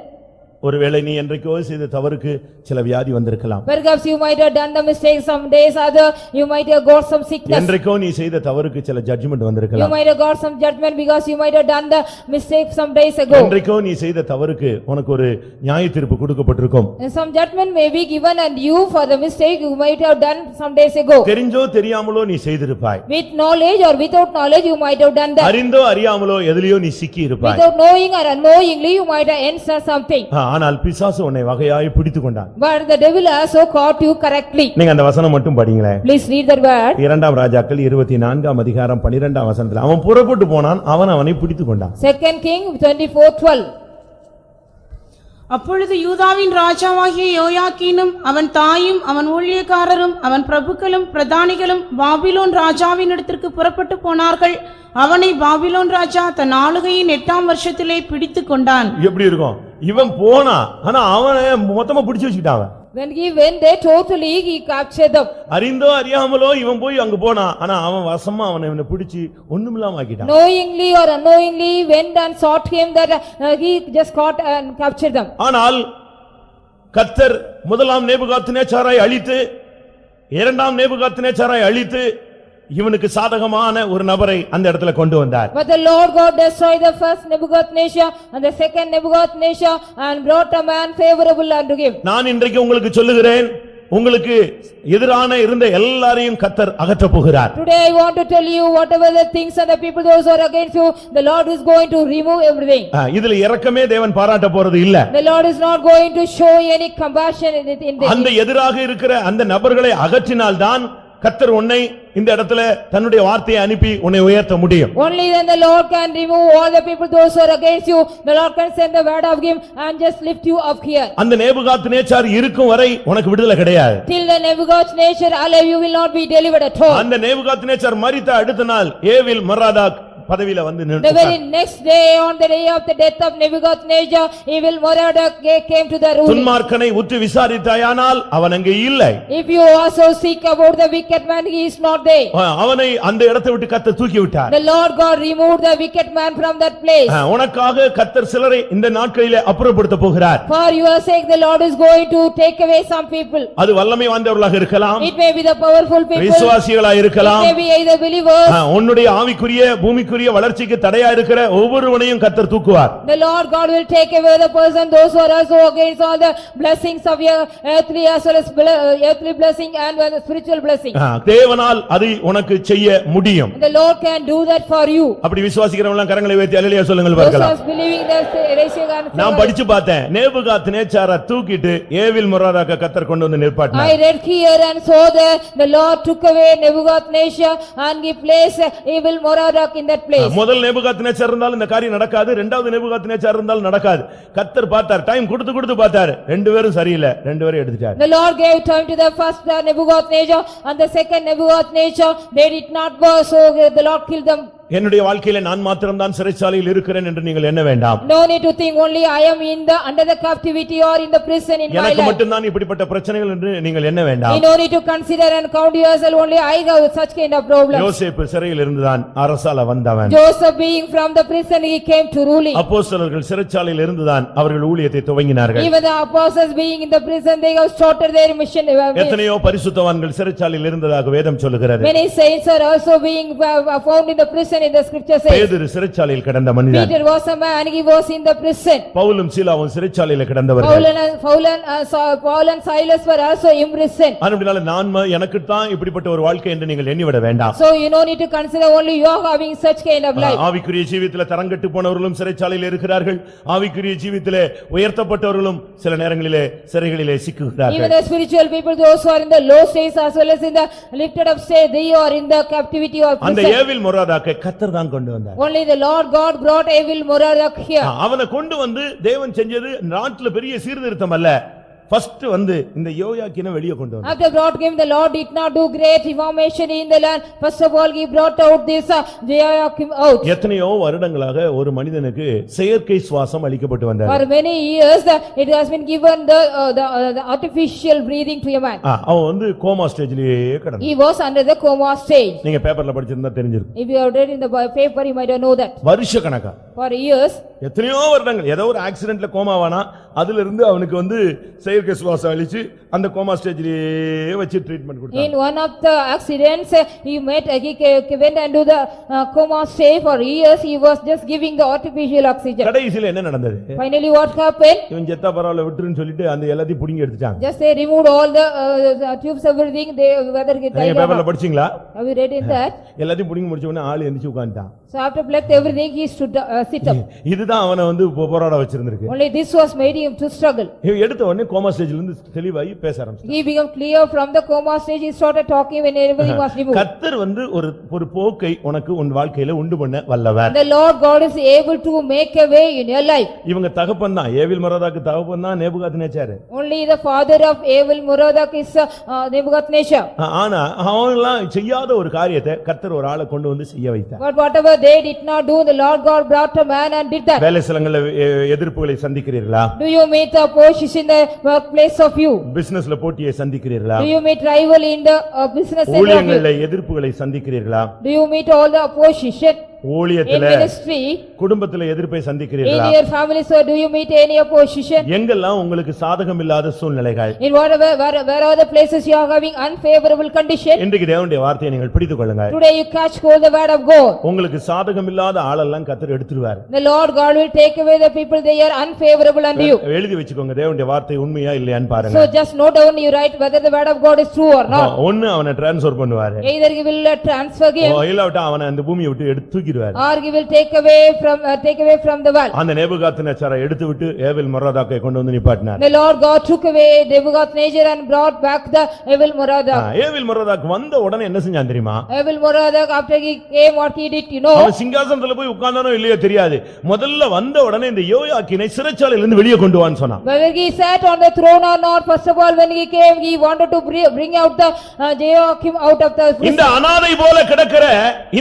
ஒருவேளை நீ என்றைக்கோ செய்த தவறுக்கு சில வியாதி வந்திருக்கலாம். Perhaps you might have done the mistake some days, other you might have got some sickness. என்றைக்கோ நீ செய்த தவறுக்கு சில ஜட்ஜ்மென்ட் You வந்திருக்கலாம். might have got some judgment because you might have done the mistake some days ago. என்றைக்கோ நீ செய்த தவறுக்கு உனக்கு ஒரு நியாய தீர்ப்பு கொடுக்கப்பட்டிருக்கும். And some judgment may be given and you for the mistake you might have done some days ago. தெரிஞ்சோ தெரியாமலோ நீ செய்திருப்பாய். With knowledge or without knowledge you might have done that. அறிந்தோ அறியாமலோ எதிலையோ நீ சிக்கி இருப்பாய். Without knowing or unknowingly you might have entered something. ஆனால் பிசாசு உன்னை வகையாய் பிடித்துக் கொண்டான். But the devil also caught you correctly. நீங்க அந்த வசனம் மட்டும் படிங்களேன். Please read that word. 2 ராஜாக்கள் 24 அதிகாரம் 12 வசனத்துல அவன் புறப்பட்டு போனான், அவன் அவனை பிடித்துக் கொண்டான். 2 King 24:12. அப்பொழுது யூதாவின் ராஜாவாகிய யோயாக்கீனும் அவன் தாயும் அவன் ஊழியக்காரரும் அவன் பிரபுக்களும் பிரதானிகளும் பாபிலோன் ராஜாவினிடத்திற்கு புறப்பட்டு போனார்கள். அவனை பாபிலோன் ராஜா தன் ஆளுகையின் 8ஆம் வருஷத்திலே பிடித்துக் கொண்டான். எப்படி இருக்கும்? இவன் போனா, ஆனா அவனை மொத்தமா பிடிச்சு வச்சுக்கிட்டான். அவன் When he went there totally he captured them. அறிந்தோ அறியாமலோ இவன் போய் அங்க போனான், ஆனா அவன் வசமா அவனை பிடிச்சு ஒண்ணுமில்லாம ஆக்கிட்டான். Knowingly or unknowingly went and sought him that he just caught and captured them. ஆனால் கர்த்தர் முதலாம் நேபுகாத்நேச்சாரை அழித்து, இரண்டாம் நேபுகாத்நேச்சாரை அழித்து, இவனுக்கு சாதகமான ஒரு நபரை அந்த இடத்துல கொண்டு வந்தார். But the Lord God destroyed the first Nebuchadnezzar and the second Nebuchadnezzar and brought a man favorable unto him. நான் இன்றைக்கு உங்களுக்கு சொல்லுகிறேன், உங்களுக்கு எதிரான இருந்த எல்லாரையும் கர்த்தர் அகற்றப் போகிறார். Today I want to tell you whatever the things and the people those who are against you, the Lord is going to remove everything. இதுல இரக்கமே தேவன் பாராட்ட போறது இல்ல. The Lord is not going to show any compassion in this. அந்த எதிராக இருக்கிற அந்த நபர்களை அகற்றினால்தான் கர்த்தர் உன்னை இந்த இடத்துல தன்னுடைய வார்த்தையை அனுப்பி உன்னை உயர்த்த முடியும். Only then the Lord can remove all the people those who are against you. The Lord can send the word of him and just lift you up here. அந்த நேபுகாத்நேச்சார் இருக்கும் வரை உனக்கு விடுதலை கிடையாது. Till the Nebuchadnezzar alive you will not be delivered at all. அந்த Nebuchadnezzar மரித்த அடுத்த நாள் ஏவில் மராதாக் பதவியில வந்து The நின்னுட்டான். very next day on the day of the death of Nebuchadnezzar, evil Merodach came to the ruling. துன்மார்க்கனை உற்று விசாரித்தாயானால் அவன் அங்கே இல்லை. If you also seek about the wicked man, he is not there. அவனை அந்த இடத்தை விட்டு கர்த்தர் தூக்கி விட்டார். The Lord God removed the wicked man from that place. உனக்காக கர்த்தர் சிலரை இந்த நாட்களிலே அப்புறப்படுத்த போகிறார். For your sake the Lord is going to take away some people. அது வல்லமை வாய்ந்தவர்களாக இருக்கலாம், It may be the powerful people. விசுவாசிகளாக It இருக்கலாம். may be either believers. உன்னுடைய ஆவிக்குரிய பூமிக்குரிய வளர்ச்சிக்கு தடையா இருக்கிற ஒவ்வொருவனையும் கர்த்தர் தூக்குவார். The Lord God will take away the person, those who are also against all the blessings of your earthly as well as earthly blessing and the spiritual blessing. தேவனால் அதை உனக்கு செய்ய முடியும். The Lord can do that for you. அப்படி விசுவாசிக்கிறவங்க எல்லாம் கரங்களை வைத்து அல்லேலூயா சொல்லுங்கள் Those who பார்க்கலாம். are believing that raise your hand. நான் படிச்சு பார்த்தேன், நேபுகாத்நேச்சாரை தூக்கிட்டு ஏவில் மராதாக்க கர்த்தர் கொண்டு வந்து நிற்பாட்டினார். I read here and saw that the Lord took away Nebuchadnezzar and he placed evil Merodach in that place. முதல் நேபுகாத்நேச்சார் இருந்தாலும் இந்த காரியம் நடக்காது, இரண்டாவது நேபுகாத்நேச்சார் இருந்தாலும் நடக்காது. கர்த்தர் பார்த்தார், டைம் கொடுத்து பார்த்தார், ரெண்டு பேரும் சரியில்லை, ரெண்டு பேரும் எடுத்துட்டார். The Lord gave time to the first Nebuchadnezzar and the second Nebuchadnezzar, they did not work, so the Lord killed them. என்னுடைய வாழ்க்கையில நான் மாத்திரம்தான் சிறைச்சாலையில் இருக்கிறேன் என்று நீங்கள் எண்ண வேண்டாம். No need to think only I am in the under the captivity or in the prison in my எனக்கு life. மட்டும்தான் இப்படிப்பட்ட பிரச்சனைகள் என்று நீங்கள் எண்ண வேண்டாம். You no need to consider and count yourself only I have such kind of problems. யோசேப்பு சிறையில் இருந்துதான் அரசால வந்தவன். Joseph being from the prison he came to ruling. அப்போஸ்தலர்கள் சிறைச்சாலையில் இருந்துதான் அவர்கள் ஊழியத்தை துவங்கினார்கள். Even the apostles being in the prison they have started their mission. எத்தனையோ பரிசுத்தவான்கள் சிறைச்சாலையில் இருந்ததாக வேதம் சொல்லுகிறது. Many saints are also being found in the prison in the scripture says. பேதுரு சிறைச்சாலையில் கிடந்த மனிதன். Peter was a man, he was in the prison. பவுலும் சீலாவும் சிறைச்சாலையில் கிடந்தவர்கள். Paul and Silas were also imprisoned. அதனால நான் எனக்கு தான் இப்படிப்பட்ட ஒரு வாழ்க்கை என்று நீங்கள் எண்ணிவிட வேண்டாம். So you no need to consider only you are having such kind of life. ஆவிக்குரிய ஜீவியத்திலே தரங்கட்டு போனவர்களும் சிறைச்சாலையில் இருக்கிறார்கள். ஆவிக்குரிய ஜீவியத்திலே உயர்த்தப்பட்டவர்களும் சில நேரங்களிலே சிறைகளிலே சிக்குகிறார்கள். Even the spiritual people, those who are in the low states as well as in the lifted up state, they are in the captivity of அந்த prison. ஏவில் மொராதாக்கை கர்த்தர் தான் கொண்டு வந்தார். Only the Lord God brought evil Merodach here. அவனை கொண்டு வந்து தேவன் செஞ்சது நாட்டுல பெரிய சீர்திருத்தம் அல்ல. ஃபர்ஸ்ட் வந்து இந்த யோயாக்கீனை வெளியே கொண்டு வந்தார். After brought him, the Lord did not do great reformation in the land. First of all, he brought out this Jehoiakim out. எத்தனையோ வருடங்களாக ஒரு மனிதனுக்கு செயற்கை சுவாசம் அளிக்கப்பட்டு வந்தார். For many years, it has been given the artificial breathing to a man. அவன் வந்து கோமா ஸ்டேஜ்லயே கிடந்தான். He was under the coma stage. நீங்க பேப்பர்ல படிச்சிருந்தா தெரிஞ்சிருக்கும். If you have read in the paper, you might know that. வருஷ கணக்கா For years, எத்தனையோ வருடங்கள் ஏதோ ஒரு ஆக்சிடென்ட்ல கோமாவானா, அதுல இருந்து அவனுக்கு வந்து செயற்கை சுவாசம் அளிச்சு அந்த கோமா ஸ்டேஜ்லயே வச்சு ட்ரீட்மெண்ட் கொடுத்தாங்க. in one of the accidents, he went into the coma stage for years. He was just giving the artificial oxygen. கடைசில என்ன நடந்தது? Finally, what happened? இவன் செத்தா பரவாயில்ல விட்டுருன்னு சொல்லிட்டு அந்த எல்லாத்தையும் புடிங்கி எடுத்துட்டாங்க. Just they removed all the tubes, everything. They whether he died நீங்க or பேப்பர்ல not. படிச்சீங்களா? Have you read in that? எல்லாத்தையும் புடிங்கி முடிச்ச உடனே ஆளு எந்திரிச்சு உட்கார்ந்துட்டான். So after collect everything, he stood sit up. இதுதான் அவனை வந்து போராட வச்சிருந்திருக்கு. Only this was made him to struggle. இவன் எடுத்த உடனே கோமா ஸ்டேஜ்ல இருந்து தெளிவாகி பேச ஆரம்பிச்சான். He became clear from the coma stage, he started talking when everything was removed. கர்த்தர் வந்து ஒரு போக்கை உனக்கு உன் வாழ்க்கையில உண்டு பண்ண வல்லவர். The Lord God is able to make a way in your life. இவங்க தகப்பன் தான், ஏவில் மரோதாக்கு தகப்பன் தான் Nebuchadnezzar. Only the father of Evil Merodach is Nebuchadnezzar. ஆனா அவங்கெல்லாம் செய்யாத ஒரு காரியத்தை கர்த்தர் ஒரு ஆளை கொண்டு வந்து செய்ய வைத்தார். But whatever they did not do, the Lord God brought a man and did that. வேலை ஸ்தலங்கள்ல எதிர்ப்புகளை சந்திக்கிறீர்களா? Do you meet opposition in the workplace of you? பிசினஸ்ல போட்டியை சந்திக்கிறீர்களா? Do you meet rival in the business area of you? ஊழியங்கள்ல எதிர்ப்புகளை சந்திக்கிறீர்களா? Do you meet all the opposition in ஊழியத்துல ministry? குடும்பத்துல எதிர்ப்பை In சந்திக்கிறீர்களா? your family, so do you meet any opposition? எங்கெல்லாம் உங்களுக்கு சாதகம் இல்லாத சூழ்நிலைகள், In whatever, where are the places you are having unfavorable condition? இன்றைக்கு தேவனுடைய வார்த்தையை நீங்கள் பிடித்துக் கொள்ளுங்க. Today you catch hold the word of God. உங்களுக்கு சாதகம் இல்லாத ஆளெல்லாம் கர்த்தர் எடுத்துருவார். The Lord God will take away the people they are unfavorable unto you. எழுதி வச்சுக்கோங்க, தேவனுடைய வார்த்தை உண்மையா இல்லையான்னு பாருங்க. So just note down, you write whether the word of God is true or not. ஒன்னு அவனை டிரான்ஸ்ஃபர் பண்ணுவாரு, Either he will transfer him இல்லாவிட்டா அவனை அந்த பூமியை விட்டு எடுத்து தூக்கிடுவாரு. or he will take away from the world. அந்த நேபுகாத்நேச்சாரை எடுத்து விட்டு ஏவில் மரோதாக்கை கொண்டு வந்து நிப்பாட்டினார். The Lord God took away Nebuchadnezzar and brought back the Evil Merodach. ஏவில் மரோதாக்கு வந்த உடனே என்ன செஞ்சான் தெரியுமா? Evil Merodach, after he came, what he did, you know? அவன் சிங்காசனத்துல போய் உட்கார்ந்தானோ இல்லையோ தெரியாது, முதல்ல வந்த உடனே இந்த யோயாக்கீனை சிறைச்சாலையில இருந்து வெளியே கொண்டு வான்னு சொன்னான். Whether he sat on the throne or not, first of all when he came, he wanted to bring out the Joachim out of the இந்த prison. அனாதை போல கிடக்கிற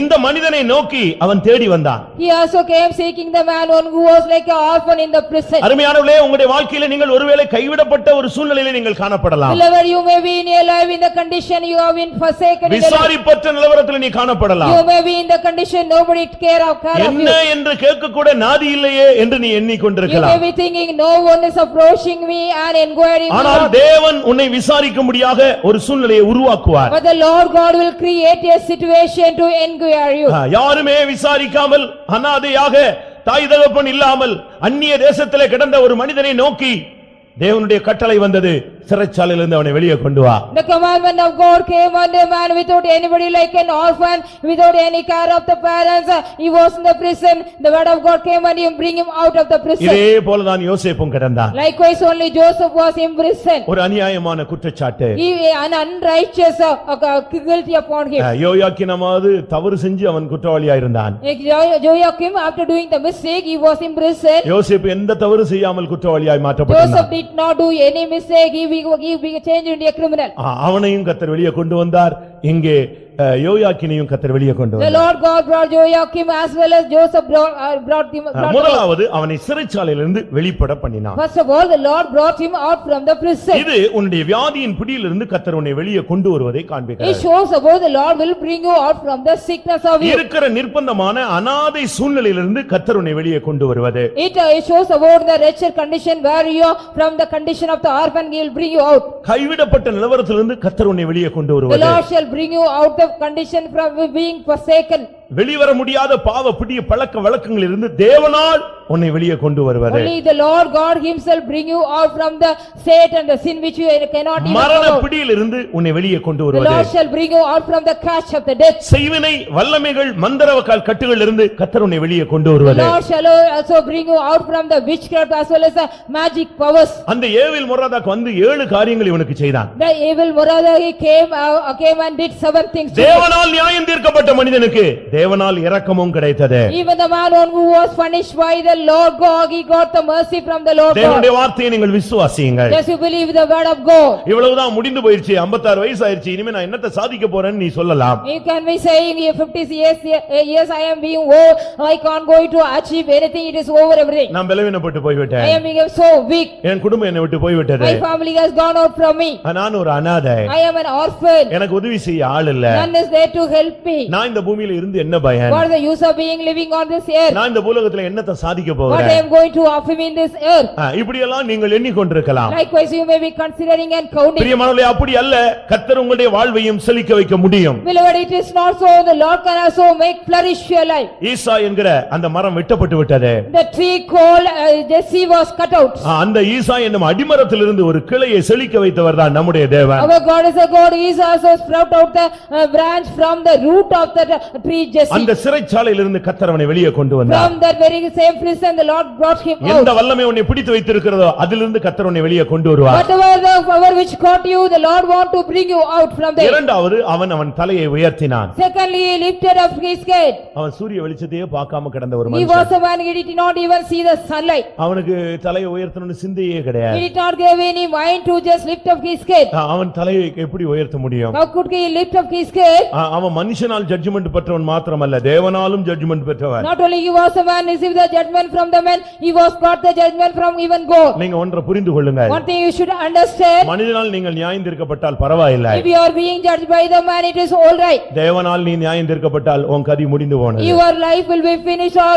இந்த மனிதனை நோக்கி அவன் தேடி வந்தான். He also came seeking the man who was like an orphan in the prison. அருமையானவர்களே, உங்களுடைய வாழ்க்கையில நீங்கள் ஒருவேளை கைவிடப்பட்ட ஒரு சூழ்நிலையில நீங்கள் காணப்படலாம். Wherever you may be in your life, in the condition you have been forsaken in the life. விசாரிப்பற்ற நிலவரத்தில் நீ காணப்படலாம். You may be in the condition nobody care of you. என்ன என்று கேட்க கூட நாதி இல்லையே என்று நீ You எண்ணிக்கொண்டிருக்கலாம். may be thinking no one is approaching me and inquiring me. ஆனால் தேவன் உன்னை விசாரிக்கும்படியாக ஒரு சூழ்நிலையை உருவாக்குவார். But the Lord God will create a situation to inquire you. யாருமே விசாரிக்காமல் அனாதையாக தாய் தகப்பன் இல்லாமல் அந்நிய தேசத்திலே கிடந்த ஒரு மனிதனை நோக்கி தேவனுடைய கட்டளை வந்தது, சிறைச்சாலையிலிருந்து அவனை வெளியே கொண்டு வா. The commandment of God came on a man without anybody, like an orphan, without any care of the parents. He was in the prison. The word of God came and bring him out of the prison. இதே போலதான் யோசேப்பும் கிடந்தான். Likewise only Joseph was in prison. ஒரு அநியாயமான குற்றச்சாட்டு, He an unrighteous guilty upon him. யோயாக்கீனாவது தவறு செஞ்சு அவன் குற்றவாளியா இருந்தான். Joachim, after doing the mistake, he was in prison. யோசேப்பு எந்த தவறு செய்யாமல் குற்றவாளியாய் மாற்றப்பட்டான். Joseph did not do any mistake. He be changed into a criminal. அவனையும் கர்த்தர் வெளியே கொண்டு வந்தார். இங்கே யோயாக்கீனையும் கர்த்தர் வெளியே கொண்டு The வந்தார். Lord God brought Joachim as well as Joseph brought him. முதலாவது அவனை சிறைச்சாலையிலிருந்து வெளிப்பட பண்ணினான். First of all, the Lord brought him out from the prison. இது உன்னுடைய வியாதியின் பிடியிலிருந்து கர்த்தர் உன்னை வெளியே கொண்டு வருவதை It காண்பிக்கிறார். shows about the Lord will bring you out from the sickness of you. இருக்கிற நிர்பந்தமான அனாதை சூழ்நிலையிலிருந்து கர்த்தர் உன்னை வெளியே கொண்டு வருவது. It shows about the wretched condition where you are from the condition of the orphan. He will bring you out. கைவிடப்பட்ட நிலவரத்திலிருந்து கர்த்தர் உன்னை வெளியே கொண்டு The வருவது. Lord shall bring you out of condition from being forsaken. வெளிவர முடியாத பாவ பிடிய பழக்க வழக்கங்களிலிருந்து தேவனால் உன்னை வெளியே கொண்டு வருவது. Only the Lord God himself bring you out from the state and the sin which you cannot even மரண come out. பிடியிலிருந்து உன்னை வெளியே கொண்டு The வருவது. Lord shall bring you out from the catch of the death. செய்வினை வல்லமைகள் மந்திரவாக்கால் கட்டுகளிலிருந்து கர்த்தர் உன்னை வெளியே கொண்டு The வருவது. Lord shall also bring you out from the witchcraft as well as the magic powers. அந்த ஏவில் மொராதாக் வந்து 7 காரியங்கள் இவனுக்கு செய்தான். The evil Merodach, he came and did 7 things. to him. தேவனால் நியாயம் தீர்க்கப்பட்ட மனிதனுக்கு தேவனால் இரக்கமும் கிடைத்தது. Even the man who was punished by the Lord God, he got the mercy from the Lord God. தேவனுடைய வார்த்தையை நீங்கள் விசுவாசியுங்கள். Just you believe the word of God. இவ்வளவுதான் முடிந்து போயிருச்சு, 56 வயசு ஆயிருச்சு, இனிமே நான் என்னத்தை சாதிக்க போறேன்னு நீ சொல்லலாம். You can be saying 50 years I am being old, I can't going to achieve anything, it is over everything. நான் பலவீனப்பட்டு போய்விட்டேன், I am become so weak, என் குடும்பம் என்னை விட்டு போய்விட்டது, my family has gone out from me, நான் ஒரு அனாதை, I am an orphan, எனக்கு உதவி செய்ய ஆள் இல்ல, none is there to help me. நான் இந்த பூமியில இருந்து என்ன பயன், What is the use of being living on this earth? நான் இந்த பூலோகத்துல என்னத்தை சாதிக்க What I போகிறேன். am going to offer me in this earth? இப்படி எல்லாம் நீங்கள் எண்ணிக்கொண்டிருக்கலாம். Likewise you may be considering and counting. பிரியமானவர்களே, அப்படி அல்ல. கர்த்தர் உங்களுடைய வாழ்வையும் செழிக்க வைக்க முடியும். Beloved, it is not so. The Lord can also make flourish your life. ஈசா என்கிற அந்த மரம் வெட்டப்பட்டு விட்டது. The tree called Jesse was cut out. அந்த ஈசா என்னும் அடிமரத்திலிருந்து ஒரு கிளையை செழிக்க வைத்தவர் தான் நம்முடைய தேவன். Our God is a God. He is also sprout out the branch from the root of the tree Jesse. அந்த சிறைச்சாலையிலிருந்து கர்த்தர் அவனை வெளியே கொண்டு வந்தார். From that very same prison, the Lord brought him out. எந்த வல்லமை உன்னை பிடித்து வைத்திருக்கிறதோ அதிலிருந்து கர்த்தர் உன்னை வெளியே கொண்டு வருவார். Whatever the power which caught you, the Lord want to bring you out from there. இரண்டாவது அவன் தலையை உயர்த்தினான். Secondly, he lifted up his head. அவன் சூரிய வெளிச்சத்தையே பார்க்காம கிடந்த ஒரு He மனுஷன். was a man, he did not even see the sunlight. அவனுக்கு தலையை உயர்த்தணும்னு சிந்தையே கிடையாது. He did not give any mind to just lift up his head. அவன் தலையை எப்படி உயர்த்த முடியும்? How could he lift up his head? அவன் மனுஷனால் ஜட்ஜ்மென்ட் பெற்றவன் மாத்திரமல்ல, தேவனாலும் ஜட்ஜ்மென்ட் பெற்றவன். Not only he was a man received the judgment from the man, he was got the judgment from even God. நீங்க ஒன்றை புரிந்து கொள்ளுங்க. One thing you should understand. மனிதனால் நீங்கள் நியாயந்தீர்க்கப்பட்டால் பரவாயில்லை. If you are being judged by the man, it is all right. தேவனால் நீ நியாயந்தீர்க்கப்பட்டால் உன் கதி முடிந்து போனது. Your life will be finished or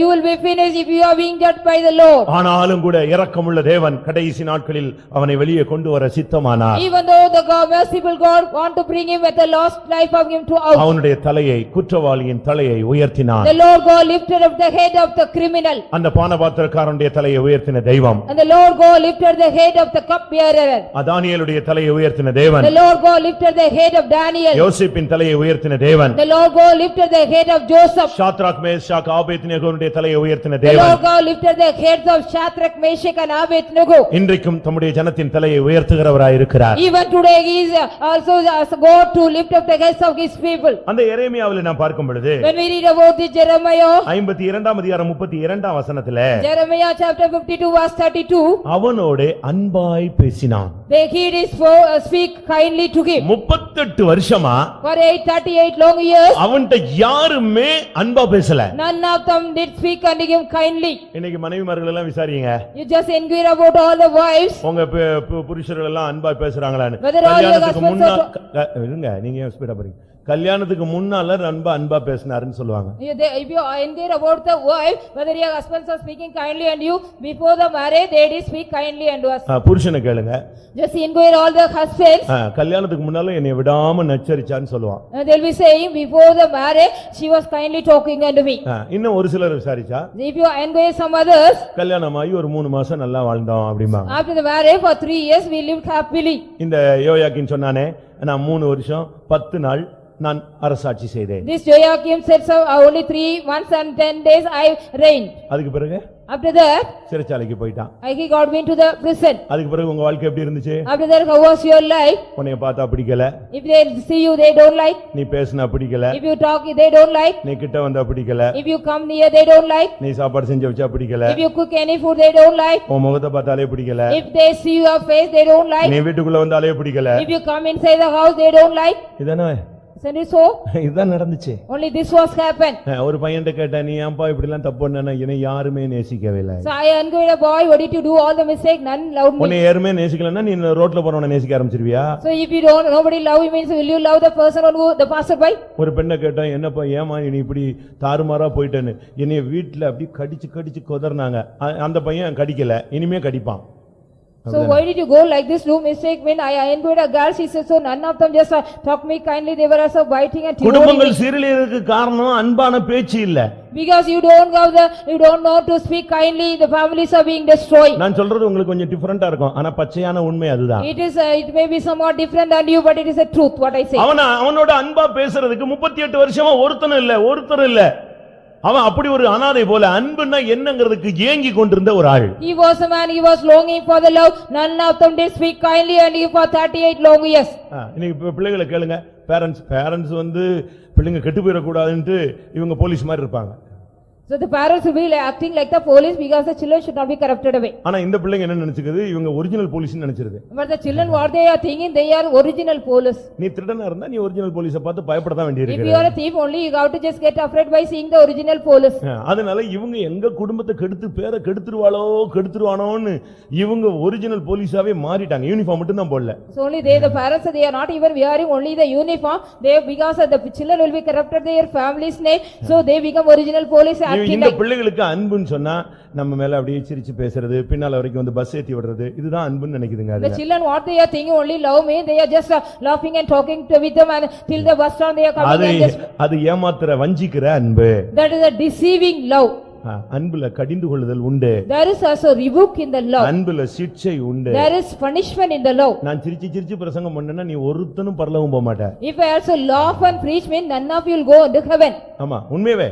you will be finished if you are being judged by the Lord. ஆனாலும் கூட இரக்கமுள்ள தேவன் கடைசி நாட்களில் அவனை வெளியே கொண்டு வர சித்தமானார். Even though the merciful God want to bring him at the last life of him to out. அவனுடைய தலையை, குற்றவாளியின் தலையை உயர்த்தினான். The Lord God lifted up the head of the criminal. அந்த பானபாத்திரக்காரனுடைய தலையை உயர்த்தின தெய்வம். And the Lord God lifted the head of the cupbearer. தானியேலுடைய தலையை உயர்த்தின தேவன். The Lord God lifted the head of Daniel. யோசேப்பின் தலையை உயர்த்தின தேவன். The Lord God lifted the head of Joseph. Shadrach Meshach ஆபேத்நேகோவுடைய தலையை உயர்த்தின The தேவன். Lord God lifted the heads of Shadrach, Meshach and Abednego. இன்றைக்கும் தம்முடைய ஜனத்தின் தலையை உயர்த்துகிறவராய் இருக்கிறார். Even today he is also as God to lift up the heads of his people. அந்த எரேமியாவிலே நாம் பார்க்கும் பொழுது When we read about the Jeremiah, 52ஆம் அதிகாரம் 32ஆம் வசனத்திலே Jeremiah chapter 52 verse 32, அவனோடு அன்பாய் பேசினான். he did speak kindly to him. 38 வருஷமா For 38 long years, அவன்கிட்ட யாருமே அன்பா பேசல. none of them did speak unto him kindly. இன்னைக்கு மனைவிமார்கள் எல்லாம் விசாரிங்க, You just inquire about all the wives. உங்க புருஷர்கள் எல்லாம் அன்பா பேசுறாங்களான்னு. Whether all your கல்யாணத்துக்கு husbands முன்னா இருங்க, நீங்க ஏன் ஸ்பீடா போறீங்க? கல்யாணத்துக்கு முன்னால அன்பா பேசினாருன்னு சொல்லுவாங்க. If you inquire about the wife, whether your husbands are speaking kindly and you, before the marriage, they did speak kindly unto us. புருஷனை கேளுங்க, Just inquire all the husbands. கல்யாணத்துக்கு முன்னால என்னை விடாம நச்சரிச்சான்னு சொல்லுவான். They'll be saying, before the marriage, she was kindly talking unto me. இன்னும் ஒரு சிலர் விசாரிச்சா, If you inquire some others, கல்யாணமாகி ஒரு 3 மாசம் நல்லா வாழ்ந்தோம் அப்படிமா. after the marriage, for 3 years, we lived happily. இந்த யோயாக்கின் சொன்னானே, நான் 3 வருஷம் 10 நாள் நான் அரசாட்சி செய்தேன். This Joachim said, so only 3 months and 10 days I reigned. அதுக்கு பிறகு After that, சிறைச்சாலைக்கு போயிட்டான். he got me into the prison. அதுக்கு பிறகு உங்க வாழ்க்கை எப்படி இருந்துச்சு? After that, how was your life? உன்னைய பார்த்தா பிடிக்கல, If they see you, they don't like. நீ பேசினா பிடிக்கல, If you talk, they don't like. நீ கிட்ட வந்தா பிடிக்கல, If you come near, they don't like. நீ சாப்பாடு செஞ்சு வச்சா பிடிக்கல, If you cook any food, they don't like. உன் முகத்தை பார்த்தாலே பிடிக்கல, If they see your face, they don't like. நீ வீட்டுக்குள்ள வந்தாலே பிடிக்கல. If you come inside the house, they don't like. இதானே Isn't it so? இதுதான் நடந்துச்சு. Only this was happened. ஒரு பையன்ட்ட கேட்டா, நீ ஏன்பா இப்படி எல்லாம் தப்பு பண்ணனா? என்னை யாருமே நேசிக்கவே இல்லை. So I enquired a boy, what did you do all the mistake? None loved me. உன்னை யாருமே நேசிக்கலன்னா நீ ரோட்ல போறவனை நேசிக்க ஆரம்பிச்சிருவியா? So if you don't, nobody love you means will you love the person who the passerby? ஒரு பெண்ணை கேட்டா, என்னப்பா ஏமா நீ இப்படி தாறுமாறா போயிட்டேன்னு என்னைய வீட்டுல அப்படி கடிச்சு கடிச்சு கொதர்னாங்க. அந்த பையன் கடிக்கல, இனிமே கடிப்பான். So why did you go like this? Do mistake when I enquired a girl, she said, so none of them just talk me kindly, they were also biting and குடும்பங்கள் சீரழியறதுக்கு காரணம் அன்பான பேச்சு இல்ல. Because you don't know to speak kindly, the families are being destroyed. நான் சொல்றது உங்களுக்கு கொஞ்சம் டிஃபரண்டா இருக்கும், ஆனா பச்சையான உண்மை அதுதான். It may be somewhat different than you, but it is a truth what I say. அவனோட அன்பா பேசுறதுக்கு 38 வருஷமா ஒருத்தர் இல்ல. அவன் அப்படி ஒரு அனாதை போல அன்புன்னா என்னங்கிறதுக்கு ஏங்கி கொண்டிருந்த ஒரு ஆள். He was a man, he was longing for the love. None of them did speak kindly and he for 38 long years. இன்னைக்கு பிள்ளைகளை கேளுங்க, பேரண்ட்ஸ் வந்து பிள்ளைங்க கெட்டு போயிடக்கூடாதுன்ட்டு இவங்க போலீஸ் மாதிரி இருப்பாங்க. So the parents will be acting like the police because the children should not be corrupted away. ஆனா இந்த பிள்ளைங்க என்ன நினைச்சுக்குது, இவங்க original போலீஸ்னு நினைச்சிருது. But the children what they are thinking, they are original police. நீ திருடனா இருந்தா நீ ஒரிஜினல் போலீஸை பார்த்து பயப்பட தான் வேண்டியிருக்கு. If you are a thief only, you have to just get afraid by seeing the original police. அதனால இவங்க எங்க குடும்பத்தை பேரை கெடுத்துருவானோன்னு இவங்க ஒரிஜினல் போலீஸாவே மாறிட்டாங்க. யூனிஃபார்ம் மட்டும் தான் போடல. So only the parents, they are not even wearing only the uniform. Because the children will be corrupted their family's name, so they become original police. இந்த பிள்ளைகளுக்கு அன்புன்னு சொன்னா நம்ம மேல அப்படியே சிரிச்சு பேசுறது, பின்னால வரைக்கும் வந்து பஸ் ஏத்தி விடுறது, இதுதான் அன்புன்னு நினைக்குதுங்க. The children what they are thinking only love me, they are just laughing and talking with them and till the bus stand they are coming and just அது ஏமாத்துற வஞ்சிக்கிற அன்பு. that is a deceiving love. அன்புல கடிந்து கொள்ளுதல் உண்டு, There is also rebuke in the law. அன்புல சிட்சை உண்டு. There is punishment in the law. நான் சிரிச்சு சிரிச்சு பிரசங்கம் பண்ணேன்னா நீ ஒருத்தனும் பரலோகம் போக மாட்ட. If I also laugh and preach, mean none of you will go into heaven. ஆமா உண்மையவே.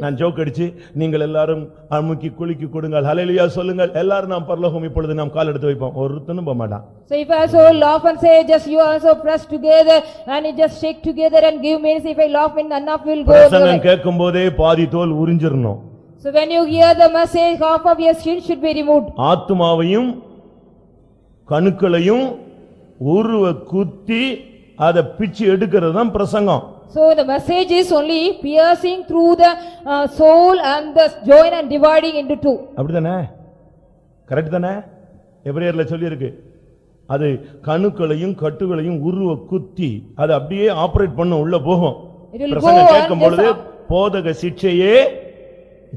நான் ஜோக் அடிச்சு நீங்கள் எல்லாரும் அமுக்கி குலுக்கி கொடுங்கள் ஹல்லேலூயா சொல்லுங்கள் எல்லாரும் நாம் பரலோகம் இப்பொழுது நாம் கால் எடுத்து வைப்போம், ஒருத்தனும் போக மாட்டான். So if I also laugh and say just you also press together and you just shake together and give means if I laugh mean none of you will go into பிரசங்கம் heaven. கேட்கும் போதே பாதி தோல் உரிஞ்சிரணும். So when you hear the message, half of your skin should be removed. ஆத்துமாவையும் கணுக்களையும் உருவ குத்தி அதை பிச்சு எடுக்கிறது தான் பிரசங்கம். So the message is only piercing through the soul and the joint and dividing into two. அப்படிதானே? கரெக்ட் தானே? எபிரேயர்ல சொல்லி இருக்கு, அது கணுக்களையும் கட்டுகளையும் உருவ குத்தி அது அப்படியே ஆபரேட் பண்ண உள்ள போகும். It will go பிரசங்கம் and கேட்கும் பொழுது போதக சிட்சையே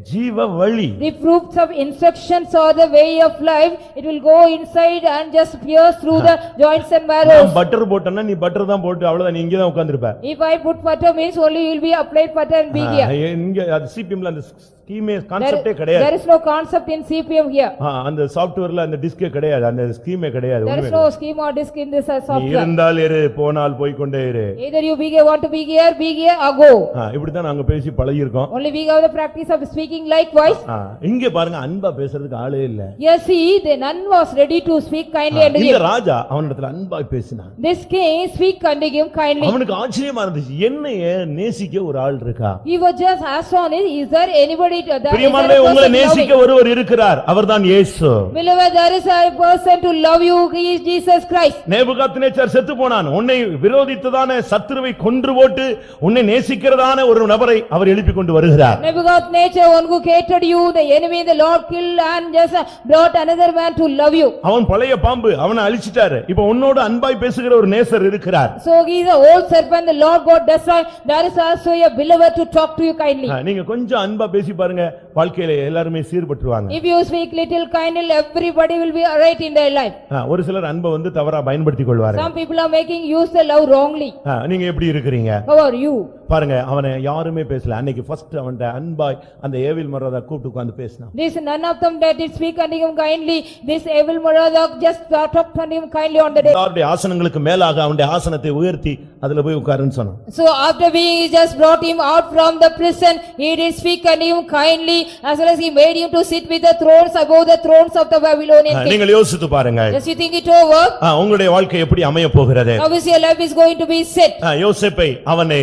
ஜீவ வழி. the fruits of instructions or the way of life, it will go inside and just pierce through the joints and marrows. Butter போட்டனா நீ பட்டர் தான் போட்டு அவ்வளவுதான், நீ இங்க தான் உட்கார்ந்திருப்ப. If I put butter means only you will be applied butter and be here. இங்க அது சிபிஎம்ல அந்த ஸ்கீமே கான்செப்டே கிடையாது. There is no concept in CPM here. அந்த சாஃப்ட்வேர்ல அந்த டிஸ்கே கிடையாது, அந்த ஸ்கீமே கிடையாது. There is no scheme or disk in this நீ software. இருந்தால் இரு, போனால் போய் கொண்டே இரு. Either you want to be here or go. இப்படி தான் நாங்க பேசி பழகி இருக்கோம். Only we have the practice of speaking likewise. இங்க பாருங்க அன்பா பேசுறதுக்கு ஆளே இல்ல. Yes, see, the none was ready to speak kindly unto இந்த him. ராஜா அவனிடத்துல அன்பா பேசினான். This king speak unto him kindly. அவனுக்கு ஆச்சரியமா இருந்துச்சு, என்னைய நேசிக்க ஒரு ஆள் இருக்கா. He was just astonished, is there anybody to that? பிரியமானவர்களே, உங்களை நேசிக்க ஒருவர் இருக்கிறார், அவர்தான் இயேசு. Beloved, there is a person to love you, he is Jesus Christ. Nebuchadnezzar செத்து போனான், உன்னை விரோதித்ததான சத்துருவை கொன்று போட்டு உன்னை நேசிக்கிறதான ஒரு நபரை அவர் எழுப்பிக் கொண்டு வருகிறார். Nebuchadnezzar, one who hated you, the enemy, the Lord killed and just brought another man to love you. அவன் பழைய பாம்பு, அவனை அழிச்சிட்டாரு. இப்ப உன்னோடு அன்பாய் பேசுகிற ஒரு நேசர் இருக்கிறார். So he is an old serpent, the Lord God destroyed. There is also a beloved to talk to you kindly. நீங்க கொஞ்சம் அன்பா பேசி பாருங்க, வாழ்க்கையில எல்லாருமே சீர்பற்றுவாங்க. If you speak little kindly, everybody will be right in their life. ஒரு சிலர் அன்பை வந்து தவறா பயன்படுத்திக் கொள்வார்கள். Some people are making use the love wrongly. நீங்க எப்படி இருக்கிறீங்க? How are you? பாருங்க, அவனை யாருமே பேசல. அன்னைக்கு ஃபர்ஸ்ட் அவன்ட அன்பாய் அந்த ஏவில் மரதா கூப்பிட்டு உட்கார்ந்து பேசினான். This none of them that did speak unto him kindly. This evil Merodach just talked unto him kindly on the day. அவருடைய ஆசனங்களுக்கு மேலாக அவனுடைய ஆசனத்தை உயர்த்தி அதுல போய் உட்காருன்னு சொன்னான். So after we just brought him out from the prison, he did speak unto him kindly, as well as he made him to sit with the thrones above the thrones of the Babylonian king. நீங்கள் யோசித்து பாருங்க, Just you think it over? உங்களுடைய வாழ்க்கை எப்படி அமைய போகிறது? How is your life is going to be set? யோசேப்பை அவனை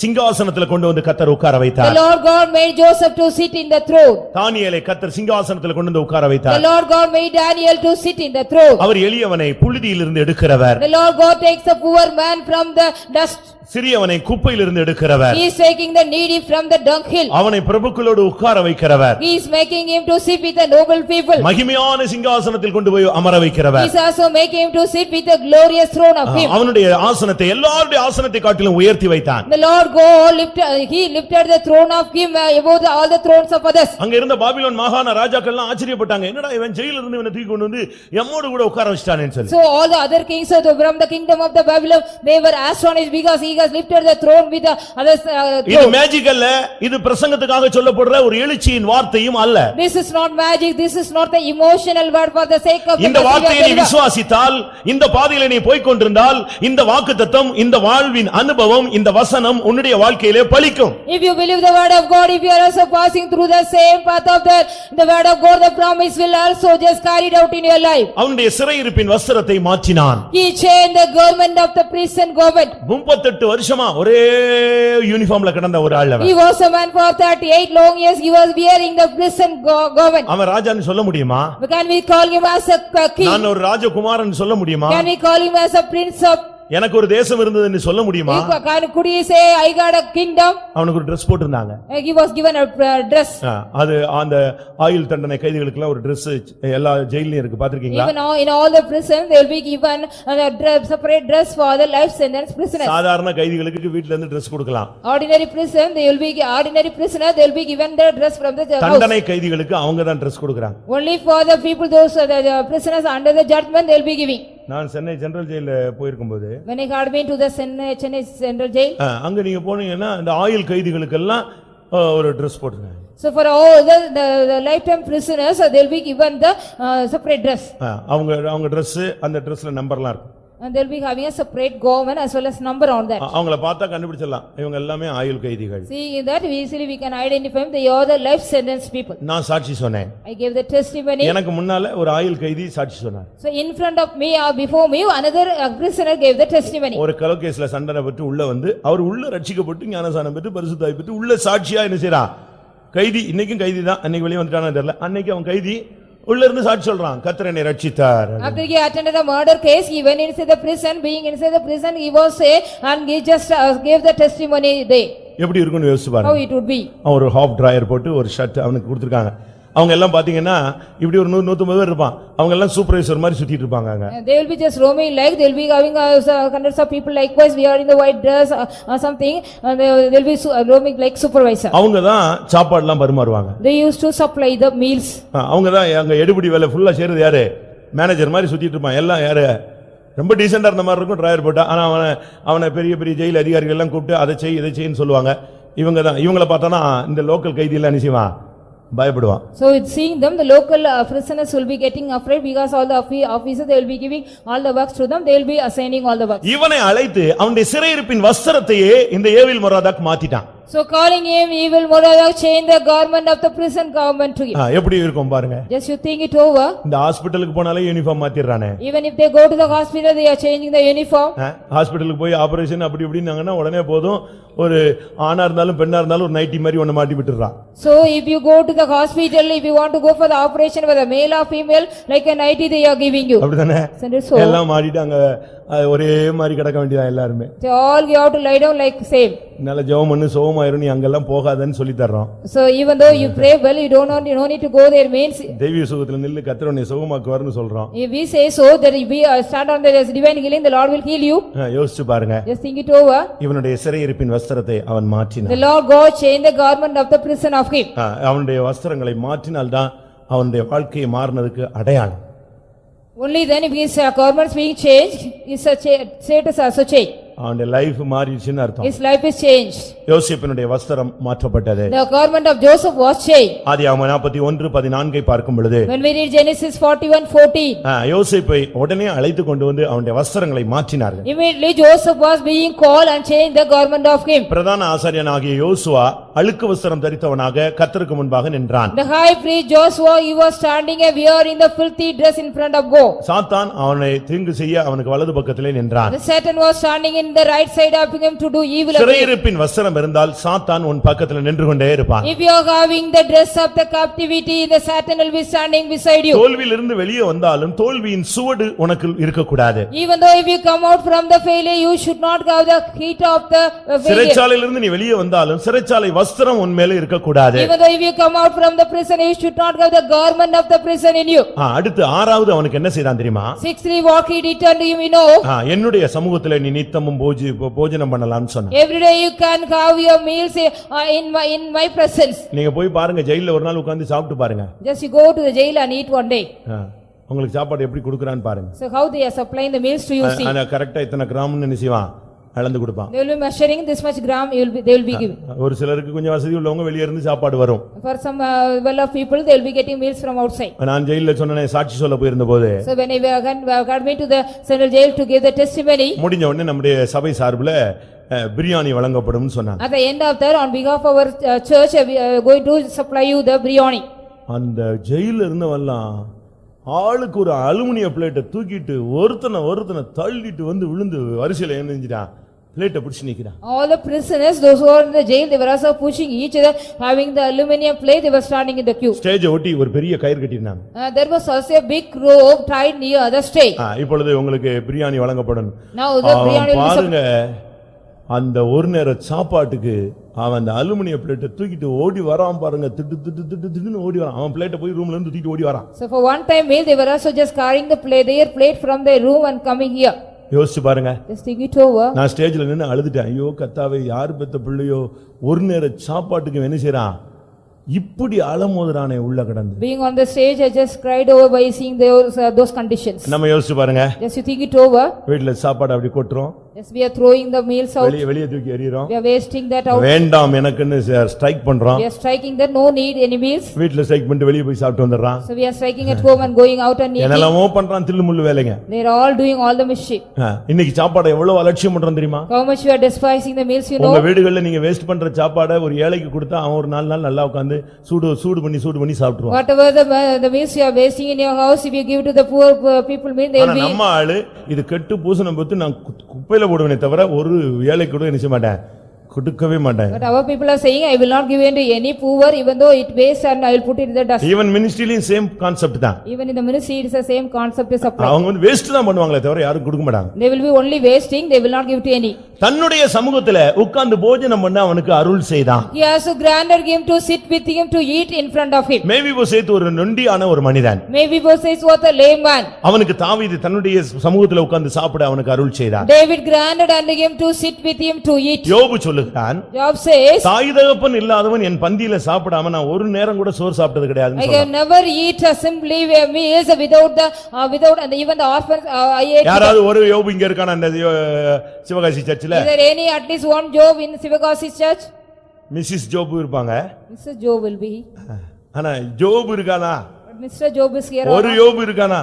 சிங்காசனத்துல கொண்டு வந்து கர்த்தர் உட்கார The வைத்தார். Lord God made Joseph to sit in the throne. தானியேலை கர்த்தர் சிங்காசனத்துல கொண்டு வந்து உட்கார The வைத்தார். Lord God made Daniel to sit in the throne. அவர் எளியவனை புழுதியிலிருந்து எடுக்கிறவர். The Lord God takes the poor man from the dust. சிறியவனை குப்பையிலிருந்து எடுக்கிறவர். He is taking the needy from the dunghill. அவனை பிரபுக்களோடு உட்கார வைக்கிறவர். He is making him to sit with the noble people. மகிமையான சிங்காசனத்தில் கொண்டு போய் அமர He வைக்கிறவர். is also making him to sit with the glorious throne of him. அவனுடைய ஆசனத்தை எல்லாருடைய ஆசனத்தை காட்டிலும் உயர்த்தி வைத்தான். The Lord God he lifted the throne of him above all the thrones of others. அங்க இருந்த பாபிலோன் மாகாண ராஜாக்கள் எல்லாம் ஆச்சரியப்பட்டாங்க, என்னடா இவன் ஜெயிலில் இருந்து இவனை தூக்கி கொண்டு வந்து எம்மோடு கூட உட்கார வச்சிட்டானேன்னு சொல்லி. So all the other kings from the kingdom of the Babylon, they were astonished because he has lifted the throne with the others. இது மேஜிக் அல்ல, இது பிரசங்கத்துக்காக சொல்லப்படுற ஒரு எழுச்சியின் வார்த்தையும் அல்ல. This is not magic, this is not the emotional word for the sake of the இந்த வார்த்தையை நீ விசுவாசித்தால், இந்த பாதையிலே நீ போய்க் கொண்டிருந்தால், இந்த வாக்குத்தத்தம், இந்த வாழ்வின் அனுபவம், இந்த வசனம் உன்னுடைய வாழ்க்கையிலே பலிக்கும். If you believe the word of God, if you are also passing through the same path of the word of God, the promise will also just carried out in your life. அவனுடைய சிறையிருப்பின் வஸ்திரத்தை மாற்றினான். He changed the government of the prison government. 38 வருஷமா ஒரே யூனிஃபார்ம்ல கிடந்த ஒரு ஆள் அவன். He was a man for 38 long years, he was wearing the prison government. அவன் ராஜான்னு சொல்ல முடியுமா? Can we call him as a king? நான் ஒரு ராஜகுமாரன் சொல்ல முடியுமா? Can we call him as a prince of? எனக்கு ஒரு தேசம் இருந்ததுன்னு சொல்ல முடியுமா? Could he say I got a kingdom? அவனுக்கு ஒரு Dress போட்டுருந்தாங்க. He was given a dress. அது அந்த ஆயுள் தண்டனை கைதிகளுக்கு ஒரு Dress எல்லா ஜெயில்லயும் இருக்கு, பாத்திருக்கீங்களா? Even in all the prisons they will be given a separate dress for the life sentence prisoners. சாதாரண கைதிகளுக்கு வீட்ல இருந்து Dress கொடுக்கலாம். Ordinary prisoner they will be given the dress from the house. தண்டனை கைதிகளுக்கு அவங்க தான் Dress கொடுக்கறாங்க. Only for the people those the prisoners under the judgment they will be giving. நான் சென்னை ஜெனரல் ஜெயில்ல போயிருக்கும்போது, when I had been to the Chennai Central Jail, அங்க நீங்க போனீங்கன்னா இந்த ஆயுள் கைதிகளுக்கு எல்லாம் ஒரு Dress போட்டுருக்காங்க. So for all the lifetime prisoners, they'll be given the separate dress. அவங்க Dress அந்த Dressல நம்பர்லாம் இருக்கும். And they'll be having a separate government as well as number on that. அவங்கள பார்த்தா கண்டுபிடிச்சிடலாம் இவங்க எல்லாமே ஆயுள் கைதிகள். Seeing that, easily we can identify them, they are the life sentence people. நான் சாட்சி சொன்னேன். I gave the testimony. எனக்கு முன்னால ஒரு ஆயுள் கைதி சாட்சி சொன்னார். So in front of me or before me, another prisoner gave the testimony. ஒரு கலோகேஸ்ல சண்டனை பெற்று உள்ள வந்து அவர் உள்ள ரட்சிக்கப்பட்டு ஞானசானம் பெற்று பரிசுத்தாய் பெற்று உள்ள சாட்சியா என்ன செய்றான்? கைதி இன்னைக்கும் கைதி தான். அன்னைக்கு வெளிய வந்துட்டானே தெரியல. அன்னைக்கு அவன் கைதி உள்ள இருந்து சாட்சி சொல்றான். கர்த்தர் என்னை ரட்சித்தார். After he attended a murder case, he went inside the prison. Being inside the prison, he was and he just gave the testimony there. எப்படி இருக்கும்னு யோசிச்சு பாருங்க. How it would be. அவன் ஒரு ஹாஃப் டிரையர் போட்டு ஒரு ஷர்ட் அவனுக்கு கொடுத்திருக்காங்க. அவங்க எல்லாம் பாத்தீங்கன்னா இப்படி ஒரு 100-150 பேர் இருப்பான். அவங்க எல்லாம் சூப்பர்வைசர் மாதிரி சுத்திட்டு இருப்பாங்க அங்க. They will be just roaming like they'll be having hundreds of people likewise we are in the white dress or something and they'll be roaming like supervisor. அவங்க தான் சாப்பாடு எல்லாம் பரிமாறுவாங்க. They used to supply the meals. அவங்க தான் அங்க எடுபடி வேலை ஃபுல்லா செய்யறது யாரு? மேனேஜர் மாதிரி சுத்திட்டு இருப்பான். எல்லாம் யாரு? ரொம்ப டீசெண்டா இருந்த மாதிரி இருக்கும் டிரைவர் போட்டா. ஆனா அவனை பெரிய பெரிய ஜெயில் அதிகாரிகள் எல்லாம் கூப்பிட்டு அதை செய் இதை செய்ன்னு சொல்லுவாங்க. இவங்க தான் இவங்கள பார்த்தானா இந்த லோக்கல் கைதி எல்லாம் நிச்சயமா பயப்படுவான். So with seeing them, the local prisoners will be getting afraid because all the officers they will be giving all the works to them, they will be assigning all the works. இவனை அழைத்து அவனுடைய சிறையிருப்பின் வஸ்திரத்தையே இந்த ஏவில் மொராதாக் மாத்திட்டான். So calling him, evil Moradok changed the garment of the prison government to him. எப்படி இருக்கும் பாருங்க. Just you think it over. இந்த ஹாஸ்பிடலுக்கு போனாலே uniform மாத்திடுறானே. Even if they go to the hospital, they are changing the uniform. ஹாஸ்பிடலுக்கு போய் operation அப்படி இப்படின்னாங்கன்னா உடனே போதும் ஒரு ஆணா இருந்தாலும் பெண்ணா இருந்தாலும் ஒரு நைட்டி மாதிரி ஒண்ணு மாட்டி விட்டுறான். So if you go to the hospital, if you want to go for the operation whether male or female, like a nightie they are giving you. அப்படிதானே? So எல்லாம் மாட்டிட்டாங்க. ஒரே மாதிரி கிடக்க வேண்டியதா எல்லாரும். They all you have to lie down like same. நல்ல ஜெபம் பண்ணு சோகமாயிரும் நீ அங்கெல்லாம் போகாதன்னு சொல்லி தர்றோம். So even though you pray well, you don't need to go there means. தெய்வீக சுகத்துல நில்லு கர்த்தர் உன்னை சுகமாக்குவார்னு சொல்றோம். If we say so that if we stand on the divine healing, the Lord will heal you. யோசிச்சு பாருங்க. Just think it over. இவனுடைய சிறையிருப்பின் வஸ்திரத்தை அவன் மாற்றினான். The Lord God changed the garment of the prison of him. அவனுடைய வஸ்திரங்களை மாற்றினால்தான் அவனுடைய வாழ்க்கையை மாறினதுக்கு அடையாளம். Only then if his garments being changed, his status also changed. அவனுடைய லைஃப் மாறிடுச்சுன்னு அர்த்தம். His life is changed. யோசேப்பினுடைய வஸ்திரம் மாற்றப்பட்டது. The garment of Joseph was changed. ஆதியாகமம் 41:14 பார்க்கும் பொழுது When we read Genesis 41:14. யோசேப்பை உடனே அழைத்து கொண்டு வந்து அவனுடைய வஸ்திரங்களை மாற்றினார்கள். Immediately Joseph was being called and changed the garment of him. பிரதான ஆசாரியனாகிய யோசுவா அழுக்கு வஸ்திரம் தரித்தவனாக கர்த்தருக்கு முன்பாக நின்றான். The high priest Joshua, he was standing and wearing the filthy dress in front of God. சாத்தான் அவனை தீங்கு செய்ய அவனுக்கு வலது பக்கத்திலே நின்றான். The Satan was standing in the right side of him to do evil. சிறையிருப்பின் வஸ்திரம் இருந்தால் சாத்தான் உன் பக்கத்துல நின்று கொண்டே இருப்பான். If you are having the dress of the captivity, the Satan will be standing beside you. தோல்வியிலிருந்து வெளியே வந்தாலும் தோல்வியின் சுவடு உனக்கு இருக்க கூடாது. Even though if you come out from the failure, you should not have the heat of the failure. சிறைச்சாலையிலிருந்து நீ வெளியே வந்தாலும் சிறைச்சாலை வஸ்திரம் உன் மேல இருக்க கூடாது. Even though if you come out from the prison, you should not have the garment of the prison in you. அடுத்து ஆறாவது அவனுக்கு என்ன செய்தான் தெரியுமா? 6:3 what he did unto him, you know. என்னுடைய சமூகத்திலே நீ நித்தமும் போஜனம் பண்ணலாம்னு சொன்னான். Every day you can have your meals in my presence. நீங்க போய் பாருங்க ஜெயில்ல ஒரு நாள் உட்கார்ந்து சாப்பிட்டு பாருங்க. Just you go to the jail and eat one day. உங்களுக்கு சாப்பாடு எப்படி கொடுக்கறான்னு பாருங்க. So how they are supplying the meals to you see. அத கரெக்ட்டா இத்தனை கிராம்னு நினைச்சுவான் அளந்து கொடுப்பான். They will be measuring this much gram they will be giving. ஒரு சிலருக்கு கொஞ்சம் வசதி உள்ளவங்க வெளிய இருந்து சாப்பாடு வரும். For some well of people they will be getting meals from outside. நான் ஜெயில்ல சொன்னனே சாட்சி சொல்ல போயிருந்தபோது So when we got me to the central jail to give the testimony. முடிஞ்ச உடனே நம்முடைய சபை சார்புல பிரியாணி வழங்கப்படும்னு சொன்னாங்க. At the end of that on behalf of our church we are going to supply you the biryani. அந்த ஜெயில்ல இருந்தவெல்லாம் ஆளுக்கு ஒரு அலுமினிய பிளேட்டை தூக்கிட்டு ஒருத்தனை தள்ளிட்டு வந்து விழுந்து வரிசையில என்னஞ்சிட்டான் பிளேட்டை பிடிச்சு நிக்கிறான். All the prisoners those who are in the jail they were also pushing each other having the aluminum plate they were standing in the queue. Stage ஒட்டி ஒரு பெரிய கயிறு கட்டினாங்க. There was also a big rope tied near the stage. இப்பொழுது உங்களுக்கு பிரியாணி வழங்கப்படும். Now the biryani will be பாருங்க அந்த ஒரு நேர சாப்பாட்டுக்கு அவன் அந்த அலுமினிய பிளேட்டை தூக்கிட்டு ஓடி வரான் பாருங்க. திட்டுன்னு ஓடி வரான். அவன் பிளேட்டை போய் ரூம்ல இருந்து தூக்கிட்டு ஓடி வரான். So for one time meal they were also just carrying the plate their plate from their room and coming here. யோசிச்சு பாருங்க. Just think it over. நான் ஸ்டேஜ்ல நின்னு அழுதுட்டேன். ஐயோ கர்த்தாவே யார் பெத்த பிள்ளையோ ஒரு நேர சாப்பாட்டுக்கு என்ன செய்றான் இப்படி அலமோதுறானே உள்ள கடந்து. Being on the stage I just cried over by seeing those conditions. நம்ம யோசிச்சு பாருங்க. Just you think it over. வீட்ல சாப்பாடு அப்படி கொட்றோம். Yes, we are throwing the meals out. வெளியே தூக்கி எறிறோம். We are wasting that out. வேண்டாம் எனக்குன்னு ஸ்ட்ரைக் பண்றோம். We are striking that no need any meals. வீட்ல ஸ்ட்ரைக் பண்ணிட்டு வெளியே போய் சாப்பிட்டு வந்துடுறான். So we are striking at home and going out and eating. என்னெல்லாமோ பண்றான் தில்லு முள்ளு வேலைங்க. They are all doing all the mischief. இன்னைக்கு சாப்பாடை எவ்வளவு அலட்சியம் பண்றோம் தெரியுமா? How much you are despising the meals, you know. உங்க வீடுகள்ல நீங்க வேஸ்ட் பண்ற சாப்பாடை ஒரு ஏழைக்கு கொடுத்தா அவன் ஒரு 4 நாள் நல்லா உட்கார்ந்து சூடு பண்ணி சாப்பிடுவான். Whatever the meals you are wasting in your house, if you give to the poor people meal, they will be. நம்ம ஆளு இது கெட்டு பூசணம் பத்து நான் குப்பையில போடுவேனே தவிர ஒரு ஏழைக்கு கூட நினைச்ச மாட்டேன், கொடுக்கவே மாட்டேன். But our people are saying, I will not give in to any poor, even though it wastes, and I will put it in the dust. Even ministryலயும் சேம் கான்செப்ட் தான். Even in the ministry, it is the same concept is applied. அவங்க வந்து waste தான் பண்ணுவாங்களே தவிர யாரும் கொடுக்க மாட்டாங்க. They will be only wasting, they will not give to any. தன்னுடைய சமூகத்துல உட்கார்ந்து போஜனம் பண்ண அவனுக்கு அருள் செய்தான். He also granted him to sit with him to eat in front of him. மேவிபோசேத் ஒரு நொண்டியான ஒரு மனிதன். Mephibosheth was a lame man. அவனுக்கு தாவீது தன்னுடைய சமூகத்துல உட்கார்ந்து சாப்பிட அவனுக்கு அருள் செய்தான். David granted unto him to sit with him to eat. யோபு சொல்லுகிறான், Job says, தாய் தகப்பன் இல்லாதவன் என் பந்தியில சாப்பிடாம நான் ஒரு நேரம் கூட சோறு சாப்பிட்டது கிடையாதுன்னு I சொல்றான். can never eat simply meals without and even the orphans I ate. யாராவது ஒரு யோபு இங்க இருக்கானா அந்த சிவகாசி சர்ச்சில்? Is there any at least one Job in Sivagasi church? Mrs Job இருப்பாங்க. Mr. Job will be. ஆனா ஜோபு இருக்கானா? But Mr. Job is here. ஒரு யோபு இருக்கானா?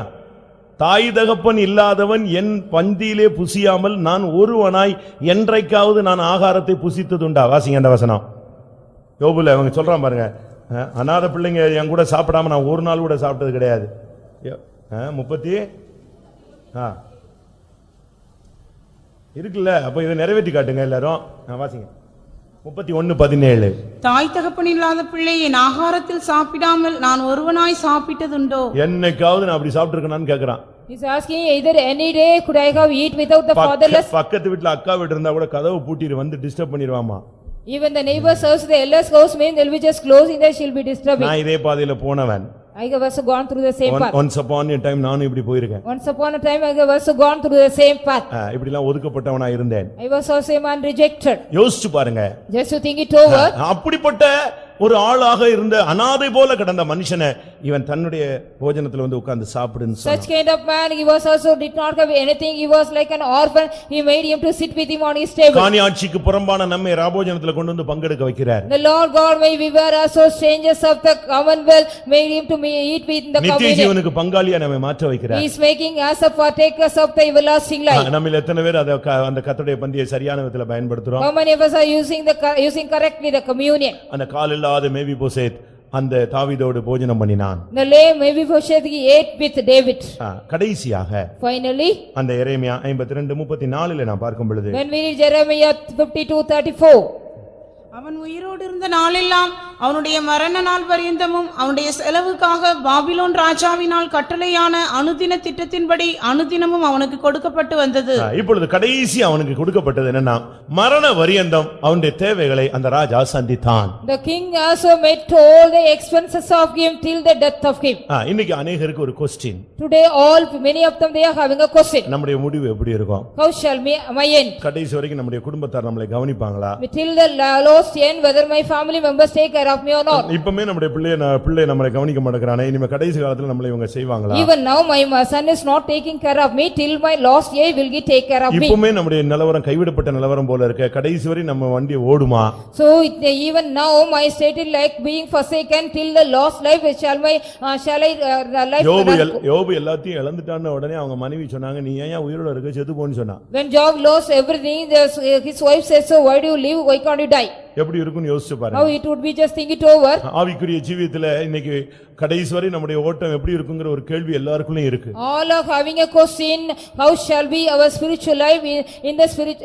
தாய் தகப்பன் இல்லாதவன் என் பந்தியிலே புசியாமல் நான் ஒருவனாய் என்றைக்காவது நான் ஆகாரத்தை புசித்ததுண்டா? வாசிங்க அந்த வசனம். யோபுல அவங்க சொல்றான் பாருங்க, அநாத பிள்ளைங்க என் கூட சாப்பிடாம நான் ஒரு நாள் கூட சாப்பிட்டது கிடையாது. 30 இருக்குல்ல, அப்ப இதை நிறைவேற்றி காட்டுங்க எல்லாரும். வாசிங்க 31:17. தாய் தகப்பன் இல்லாத பிள்ளை என் ஆகாரத்தில் சாப்பிடாமல் நான் ஒருவனாய் சாப்பிட்டதுண்டோ? என்னைக்காவது நான் அப்படி சாப்பிட்டு இருக்கேனான்னு கேக்குறான். He's asking, either any day could I have eat without the fatherless? பக்கத்து வீட்டுல அக்கா வீட்டு இருந்தா கூட கதவு பூட்டிட்டு வந்து disturb பண்ணிடுவாமா. Even the neighbor serves the elders house mean they'll be just closing there, she'll be disturbing. நான் இதே பாதையில போனவன். I have also gone through the same path. Once upon a time நானும் இப்படி போயிருக்கேன். Once upon a time I have also gone through the same path. இப்படி எல்லாம் ஒதுக்கப்பட்டவனா இருந்தேன். I was also a man rejected. யோசிச்சு பாருங்க. Just to think it over. அப்படிப்பட்ட ஒரு ஆளாக இருந்த அனாதை போல கிடந்த மனுஷனை இவன் தன்னுடைய போஜனத்துல வந்து உட்கார்ந்து சாப்பிடுன்னு சொன்னான். Such kind of man, he was also did not have anything, he was like an orphan, he made him to sit with him on his table. காணியாட்சிக்கு புறம்பான நம்மை ராபோஜனத்துல கொண்டு வந்து பங்கெடுக்க வைக்கிறார். The Lord God, may we were also strangers of the commonwealth, made him to eat with the நித்திய communion. ஜீவனுக்கு பங்காளியா நம்மை மாற்ற வைக்கிறார். He is making us a partakers of the everlasting life. நம்மில் எத்தனை பேர் அந்த கர்த்தருடைய பந்தியை சரியான விதத்துல பயன்படுத்துறோம்? How many of us are using correctly the communion? அந்த கால் இல்லாத மேவிபோசேத் அந்த தாவீதோடு போஜனம் பண்ணினான். The lame Mephibosheth he ate with David. கடைசியாக Finally, அந்த எரேமியா 52:34 நான் பார்க்கும் பொழுது, when we read Jeremiah 52:34, அவன் உயிரோடு இருந்த நாளெல்லாம் அவனுடைய மரண நாள் பரியந்தமும் அவனுடைய செலவுக்காக பாபிலோன் ராஜாவினால் கட்டளையான அனுதின திட்டத்தின்படி அனுதினமும் அவனுக்கு கொடுக்கப்பட்டு வந்தது. இப்பொழுது கடைசி அவனுக்கு கொடுக்கப்பட்டது என்னன்னா, மரண பரியந்தம் அவனுடைய தேவைகளை அந்த ராஜா சந்தித்தான். the king also met all the expenses of him till the death of him. இன்னைக்கு अनेகருக்கு ஒரு question. Today many of them they are having a question. நம்முடைய முடிவு எப்படி இருக்கும்? How shall my end? கடைசி வரைக்கும் நம்முடைய குடும்பத்தார் நம்மளை கவனிப்பாங்களா? Till the last end, whether my family members take care of me or not. இப்பமே நம்முடைய பிள்ளை நம்மளை கவனிக்க மாட்டேங்கறானே, இனிமே கடைசி காலத்துல நம்மளை இவங்க செய்வாங்களா? Even now my son is not taking care of me, till my last year will he take care of me. இப்பமே நம்முடைய நிலவரம் கைவிடப்பட்ட நிலவரம் போல இருக்கு. கடைசி வரை நம்ம வண்டி ஓடுமா? So even now my state is like being forsaken till the last life shall I life. யோபு எல்லாத்தையும் இழந்துட்டான உடனே அவங்க மனைவி சொன்னாங்க, நீ ஏன் உயிரோட இருக்க, செத்து போன்னு சொன்னா. When Job lost everything, his wife says, so why do you live, why can't you die? எப்படி இருக்குன்னு யோசிச்சு பாருங்க. How it would be, just think it over. ஆவிக்குரிய ஜீவியத்துல இன்னைக்கு கடைசி வரை நம்முடைய ஓட்டம் எப்படி இருக்குங்கிற ஒரு கேள்வி எல்லாருக்குள்ளே இருக்கு. All are having a question, how shall be our spiritual life in the spirit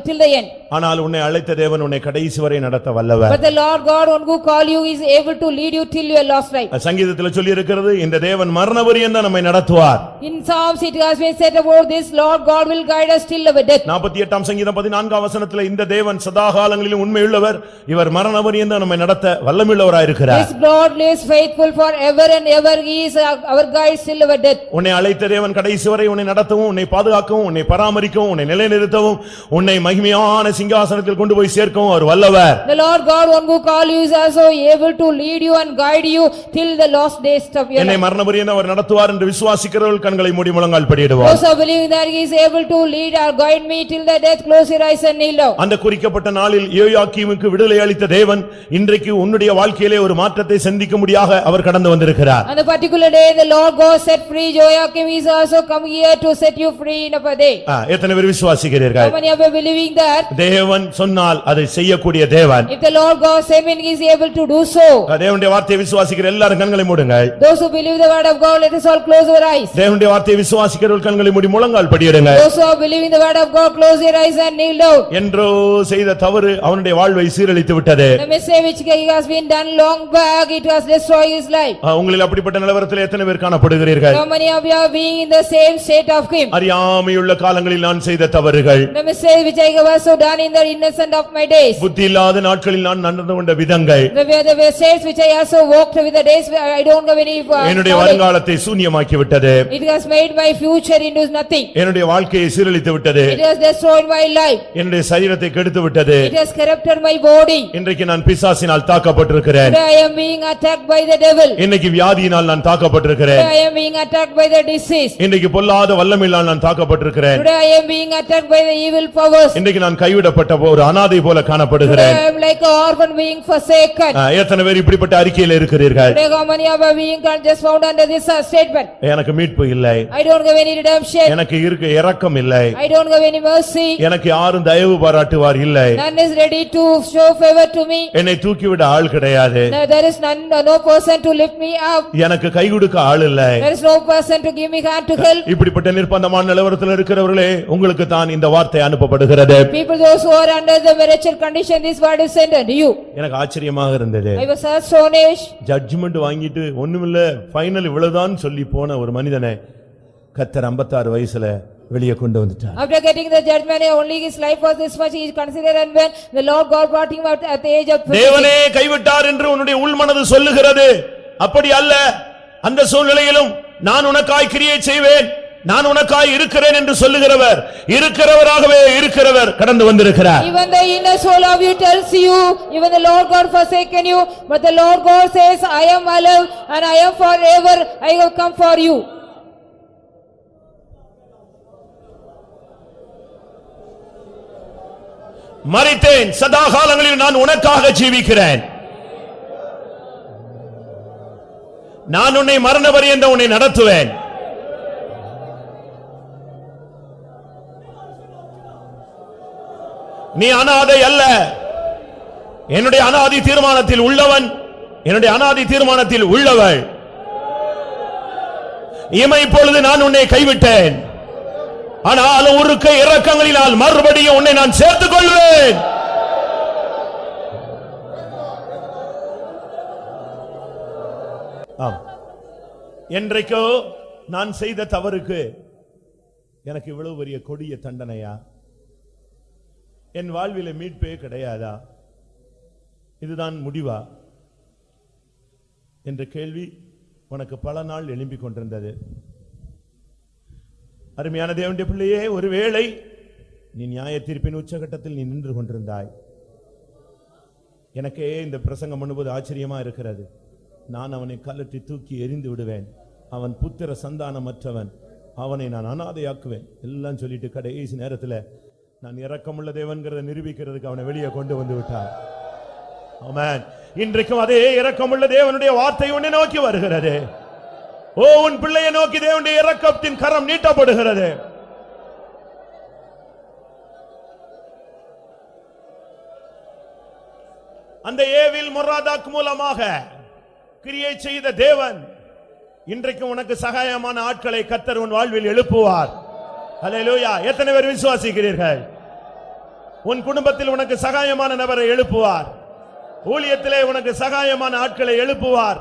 till the end. ஆனால் உன்னை அழைத்த தேவன் உன்னை கடைசி வரை நடத்த வல்லவர். But the Lord God one who call you is able to lead you till your last life. சங்கீதத்துல சொல்லி இருக்கிறது, இந்த தேவன் மரண பரியந்தம் நம்மை நடத்துவார். In Psalms it has been said about this, Lord God will guide us till our death. 48ஆம் சங்கீதம் 14ஆம் வசனத்துல, இந்த தேவன் சதா காலங்களிலும் உண்மையுள்ளவர், உண்மையுள்ளவர், இவர் மரண பரியந்தம் நம்மை நடத்த வல்லமையுள்ளவராயிருக்கிறார். This God is faithful for ever and ever. He is our guide till our death. உன்னை அழைத்த தேவன் கடைசி வரை உன்னை நடத்தவும், உன்னை பாதுகாக்கவும், உன்னை பராமரிக்கவும், உன்னை நிலைநிறுத்தவும், உன்னை மகிமையான சிங்காசனத்தில் கொண்டு போய் சேர்க்கவும் அவர் வல்லவர். The Lord God, one who call you, is also able to lead you and guide you till the last days of your என்னை life. மரண பரியந்தம் அவர் நடத்துவார் என்று விசுவாசிக்கிறவர்கள் கண்களை மூடி முழங்கால் படியிடுவார். Those who believe that he is able to lead or guide me till the death, close your eyes and kneel down. அந்த குறிக்கப்பட்ட நாளில் யோயாக்கீமுக்கு விடுதலை அளித்த தேவன் இன்றைக்கு உன்னுடைய வாழ்க்கையிலே ஒரு மாற்றத்தை சந்திக்கும்படியாக அவர் கடந்து வந்திருக்கிறார். On the particular day, the Lord God set free Joachim. He is also come here to set you free in a day. எத்தனை பேர் விசுவாசிக்கிறீர்கள்? How many of you are believing that? தேவன் சொன்னால் அதை செய்யக்கூடிய தேவன். If the Lord God said he is able to do so. தேவனுடைய வார்த்தையை விசுவாசிக்கிற எல்லாரும் கண்களை மூடுங்கள். Those who believe the word of God, let us all close our eyes. தேவனுடைய வார்த்தையை விசுவாசிக்கிறவர்கள் கண்களை மூடி முழங்கால் படியிடுங்கள். Those who are believing the word of God, close your eyes and kneel down. என்றோ செய்த தவறு அவனுடைய வாழ்வை சீரழித்து விட்டது. The mistake which has been done long back, it has destroyed his life. உங்களில் அப்படிப்பட்ட நிலவரத்தில் எத்தனை பேர் காணப்படுகிறீர்கள்? How many of you are being in the same state of him? அறியாமையுள்ள காலங்களில் நான் செய்த தவறுகள், The mistake which I have also done in the innocent of my days. புத்தி இல்லாத நாட்களில் நான் நடந்து கொண்ட விதங்கள், The mistakes which I also walked with the days where I don't have any என்னுடைய knowledge. வருங்காலத்தை சூன்யமாக்கி விட்டது. It has made my future into nothing. என்னுடைய வாழ்க்கையை சீரழித்து விட்டது. It has destroyed my life. என்னுடைய சரீரத்தை கெடுத்து விட்டது. It has corrupted my body. இன்றைக்கு நான் பிசாசினால் தாக்கப்பட்டிருக்கிறேன். Today I am being attacked by the devil. இன்னைக்கு வியாதியினால் நான் தாக்கப்பட்டிருக்கிறேன். Today I am being attacked by the disease. இன்னைக்கு பொல்லாத வல்லமையினால் நான் தாக்கப்பட்டிருக்கிறேன். Today I am being attacked by the evil powers. இன்னைக்கு நான் கைவிடப்பட்ட ஒரு அனாதை போல Today காணப்படுகிறேன். I am like an orphan being forsaken. எத்தனை பேர் இப்படிப்பட்ட அறிக்கையில் இருக்கிறீர்கள்? Today how many of you are being just found under this statement? எனக்கு மீட்பு இல்லை, I don't have any redemption. எனக்கு இருக்க இரக்கம் இல்லை, I don't have any mercy. எனக்கு யாரும் தயவு பாராட்டுவார் இல்லை, None is ready to show favor to me. என்னை தூக்கிவிட ஆள் கிடையாது, There is no person to lift me up. எனக்கு கை கொடுக்க ஆள் இல்லை. There is no person to give me hand to help. இப்படிப்பட்ட நிர்பந்தமான நிலவரத்தில் இருக்கிறவர்களே, உங்களுக்கு தான் இந்த வார்த்தை அனுப்பப்படுகிறது. People those who are under the wretched condition, this word is sent unto you. எனக்கு ஆச்சரியமாக இருந்தது. I was astonished. ஜட்ஜ்மெண்ட் வாங்கிட்டு ஒண்ணுமில்ல ஃபைனல் இவ்வளவுதான் சொல்லி போன ஒரு மனிதனை கர்த்தர் 56 வயசுல வெளியே கொண்டு வந்துட்டார். After getting the judgment, only his life was this much, he is considered, and when the Lord God brought him out at the age of 56. தேவனே கைவிட்டார் என்று உன்னுடைய உள்மனது சொல்லுகிறது. அப்படி அல்ல. அந்த சூழ்நிலையிலும் நான் உனக்காய் கிரியை செய்வேன், நான் உனக்காய் இருக்கிறேன் என்று சொல்லுகிறவர், இருக்கிறவராகவே இருக்கிறவர் கடந்து வந்திருக்கிறார். Even the inner soul of you tells you, even the Lord God forsaken you, but the Lord God says, I am alive and I am forever, I have come for you. மரித்தேன், சதா காலங்களில் நான் உனக்காக ஜீவிக்கிறேன். நான் உன்னை மரண பரியந்தம் உன்னை நடத்துவேன். நீ அனாதை அல்ல. என்னுடைய அனாதி தீர்மானத்தில் உள்ளவன், என்னுடைய அனாதி தீர்மானத்தில் உள்ளவள். இப்பொழுது நான் உன்னை கைவிட்டேன், ஆனால் உருக்க இரக்கங்களினால் மறுபடியும் உன்னை நான் சேர்த்துக் கொள்வேன். என்றைக்கோ நான் செய்த தவறுக்கு எனக்கு இவ்வளவு பெரிய கொடிய தண்டனையா? என் வாழ்விலே மீட்பே கிடையாதா? இதுதான் முடிவா என்ற கேள்வி உனக்கு பல நாள் எழும்பிக் கொண்டிருந்தது. அருமையான தேவனுடைய பிள்ளையே, ஒருவேளை நீ நியாய தீர்ப்பின் உச்சகட்டத்தில் நீ நின்று கொண்டிருந்தாய். எனக்கே இந்த பிரசங்கம் பண்ணும்போது ஆச்சரியமா இருக்கிறது. நான் அவனை கலட்டி தூக்கி எறிந்து விடுவேன், அவன் புத்திர சந்தானமற்றவன், அவனை நான் அனாதையாக்குவேன் எல்லாம் சொல்லிட்டு கடைசி நேரத்தில் நான் இரக்கமுள்ள தேவன்கிறத நிரூபிக்கிறதுக்கு அவனை வெளியே கொண்டு வந்து விட்டார். ஆமென். இன்றைக்கும் அதே இரக்கமுள்ள தேவனுடைய வார்த்தை உன்னை நோக்கி வருகிறது. ஓ, உன் பிள்ளையை நோக்கி தேவனுடைய இரக்கத்தின் கரம் நீட்டப்படுகிறது. அந்த ஏவில் மொராதாக் மூலமாக கிரியை செய்த தேவன் இன்றைக்கு உனக்கு சகாயமான ஆட்களை கர்த்தர் உன் வாழ்வில் எழுப்புவார். ஹல்லேலூயா. எத்தனை பேர் விசுவாசிக்கிறீர்கள்? உன் குடும்பத்தில் உனக்கு சகாயமான நபரை எழுப்புவார். ஊழியத்திலே உனக்கு சகாயமான ஆட்களை எழுப்புவார்.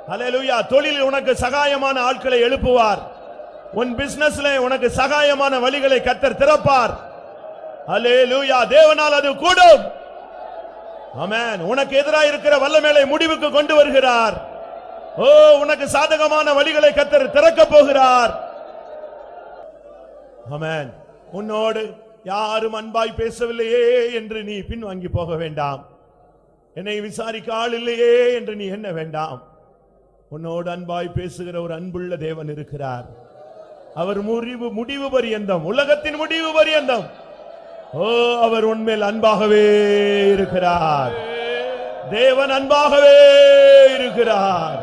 ஹல்லேலூயா. தொழிலில் உனக்கு சகாயமான ஆட்களை எழுப்புவார். உன் பிசினஸ்ல உனக்கு சகாயமான வழிகளை கர்த்தர் திறப்பார். ஹல்லேலூயா. தேவனால் அது கூடும். ஆமென். உனக்கு எதிராக இருக்கிற வல்லமையை முடிவுக்கு கொண்டு வருகிறார். ஓ, உனக்கு சாதகமான வழிகளை கர்த்தர் திறக்க போகிறார். ஆமென். உன்னோடு யாரும் அன்பாய் பேசவில்லையே என்று நீ பின்வாங்கி போக வேண்டாம். என்னை விசாரிக்க ஆள் இல்லையே என்று நீ எண்ண வேண்டாம். உன்னோடு அன்பாய் பேசுகிற ஒரு அன்புள்ள தேவன் இருக்கிறார். அவர் முடிவு பரியந்தம், உலகத்தின் முடிவு பரியந்தம், ஓ, அவர் உன்மேல் அன்பாகவே இருக்கிறார். தேவன் அன்பாகவே இருக்கிறார்.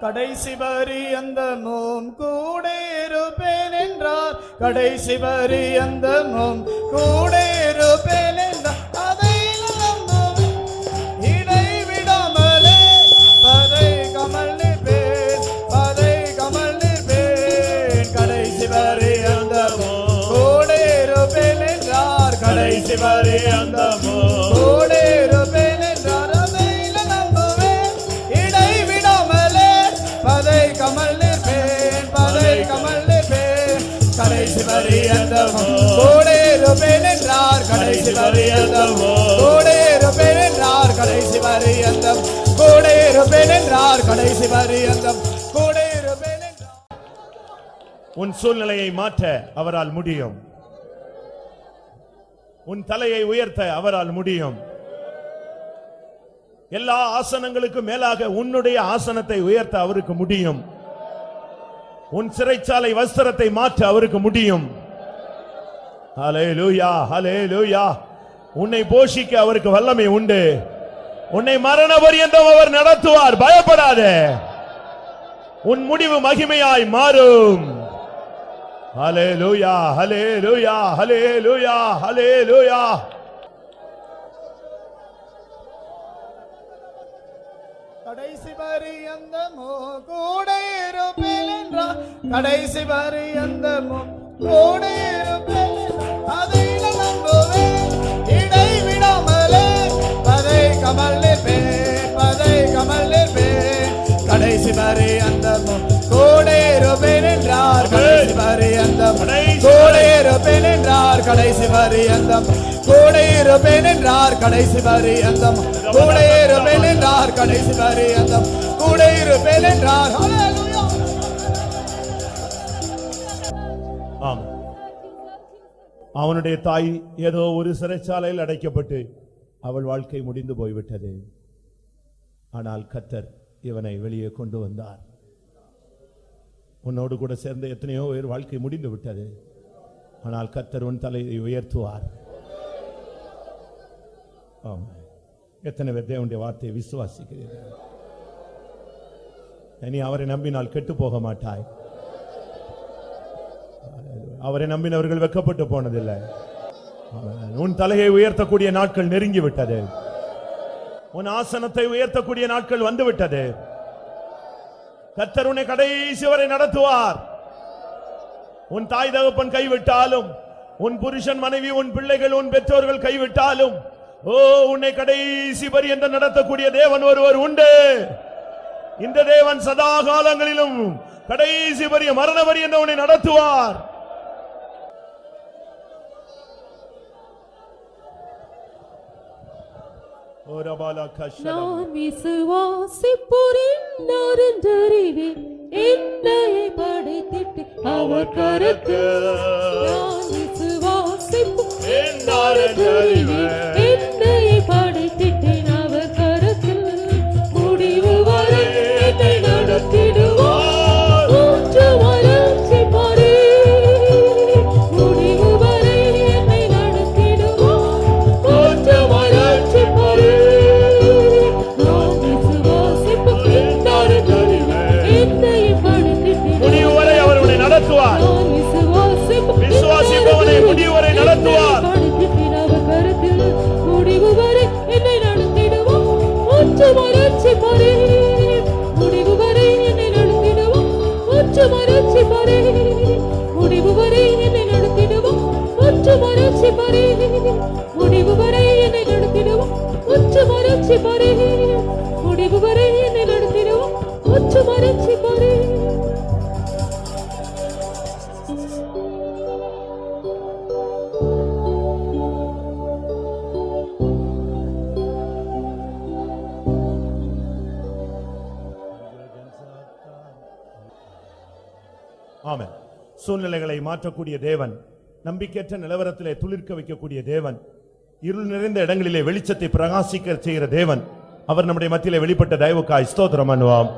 கடைசி பரியந்தமும் கூட இருப்பேன் என்றார். கடைசி பரியந்தமும் கூட இருப்பேன் என்றார். அதை நம்புவேன், இடைவிடாமலே பதை கமல் நிற்பேன், பதை கமல் நிற்பேன். கடைசி பரியந்தமும் கூட இருப்பேன் என்றார். கடைசி பரியந்தமும் கூட இருப்பேன் என்றார். அதை நம்புவேன், இடைவிடாமலே பதை கமல் நிற்பேன், பதை கமல் நிற்பேன். கடைசி பரியந்தமும் கூட இருப்பேன் என்றார். கடைசி பரியந்தமும் கூட இருப்பேன் என்றார். கடைசி பரியந்தம் கூட இருப்பேன் என்றார். கடைசி பரியந்தம் கூட இருப்பேன் என்றார். உன் சூழ்நிலையை மாற்ற அவரால் முடியும். உன் தலையை உயர்த்த அவரால் முடியும். எல்லா ஆசனங்களுக்கு மேலாக உன்னுடைய ஆசனத்தை உயர்த்த அவருக்கு முடியும். உன் சிறைச்சாலை வஸ்திரத்தை மாற்ற அவருக்கு முடியும். ஹல்லேலூயா, ஹல்லேலூயா. உன்னை போஷிக்க அவருக்கு வல்லமை உண்டு. உன்னை மரண பரியந்தம் அவர் நடத்துவார். பயப்படாதே. உன் முடிவு மகிமையாய் மாறும். ஹல்லேலூயா, ஹல்லேலூயா, ஹல்லேலூயா, ஹல்லேலூயா. கடைசி பரியந்தமோ கூட இருப்பேன் என்றார். கடைசி பரியந்தமோ கூட இருப்பேன் என்றார். அதை நம்புவேன், இடைவிடாமலே பதை கமல் நிற்பேன், பதை கமல் நிற்பேன். கடைசி பரியந்தமோ கூட இருப்பேன் என்றார். கடைசி பரியந்தம் கூட இருப்பேன் என்றார். கடைசி பரியந்தம் கூட இருப்பேன் என்றார். கடைசி பரியந்தம் கூட இருப்பேன் என்றார். கடைசி பரியந்தம் கூட இருப்பேன் என்றார். ஹல்லேலூயா. ஆம். அவனுடைய தாய் ஏதோ ஒரு சிறைச்சாலையில் அடைக்கப்பட்டு அவள் வாழ்க்கை முடிந்து போய்விட்டது. ஆனால் கர்த்தர் இவனை வெளியே கொண்டு வந்தார். உன்னோடு கூட சேர்ந்த எத்தனையோ பேர் வாழ்க்கை முடிந்து விட்டது. ஆனால் கர்த்தர் உன் தலையை உயர்த்துவார். ஆமாம். எத்தனை பேர் தேவனுடைய வார்த்தையை விசுவாசிக்கிறீர்கள்? நீ அவரை நம்பினால் கெட்டு போக மாட்டாய். அவரை நம்பினவர்கள் வெட்கப்பட்டு போனதில்லை. உன் தலையை உயர்த்தக்கூடிய நாட்கள் நெருங்கி விட்டது. உன் ஆசனத்தை உயர்த்தக்கூடிய நாட்கள் வந்து விட்டது. கர்த்தர் உன்னை கடைசி வரை நடத்துவார். உன் தாய் தகப்பன் கைவிட்டாலும், உன் புருஷன் மனைவி, உன் பிள்ளைகள், உன் பெற்றோர்கள் கைவிட்டாலும், ஓ, உன்னை கடைசி பரியந்தம் நடத்தக்கூடிய தேவன் ஒருவர் உண்டு. இந்த தேவன் சதா காலங்களிலும் கடைசி பரிய மரண பரியந்தம் உன்னை நடத்துவார். நான் விசுவாசிப்போரின் நறுந்தறிவேன், என்னை படைத்திட்டு அவர் கரத்தில். நான் விசுவாசிப்போரின் நறுந்தறிவேன், என்னை படைத்திட்டேன் அவர் கரத்தில். முடிவு வரை என்னை நடத்திடுவார். மூன்று வறட்சி பாரே, முடிவு வரை என்னை நடத்திடுவார். மூன்று வறட்சி பாரே. முடிவு வரை அவர் உன்னை நடத்துவார். விசுவாசிப்பவனை முடிவு வரை நடத்துவார். முடிவு வரை என்னை நடத்திடுவோம். மூன்று மலர்ச்சி பாரே, முடிவு வரை என்னை நடத்திடுவோம். மூன்று மலர்ச்சி பாரே, முடிவு வரை என்னை நடத்திடுவோம். மூன்று மலர்ச்சி பாரே, முடிவு வரை என்னை நடத்திடுவோம். மூன்று மலர்ச்சி பாரே, முடிவு வரை என்னை நடத்திடுவோம். மூன்று மலர்ச்சி பாரே. ஆமென். சூழ்நிலைகளை மாற்றக்கூடிய தேவன், நம்பிக்கையற்ற நிலவரத்திலே துளிர்க்க வைக்கக்கூடிய தேவன், இருள் நிறைந்த இடங்களிலே வெளிச்சத்தை பிரகாசிக்க செய்கிற தேவன், அவர் நம்முடைய மத்தியிலே வெளிப்பட்ட தயவுக்காய் ஸ்தோத்திரம் பண்ணுவோம்.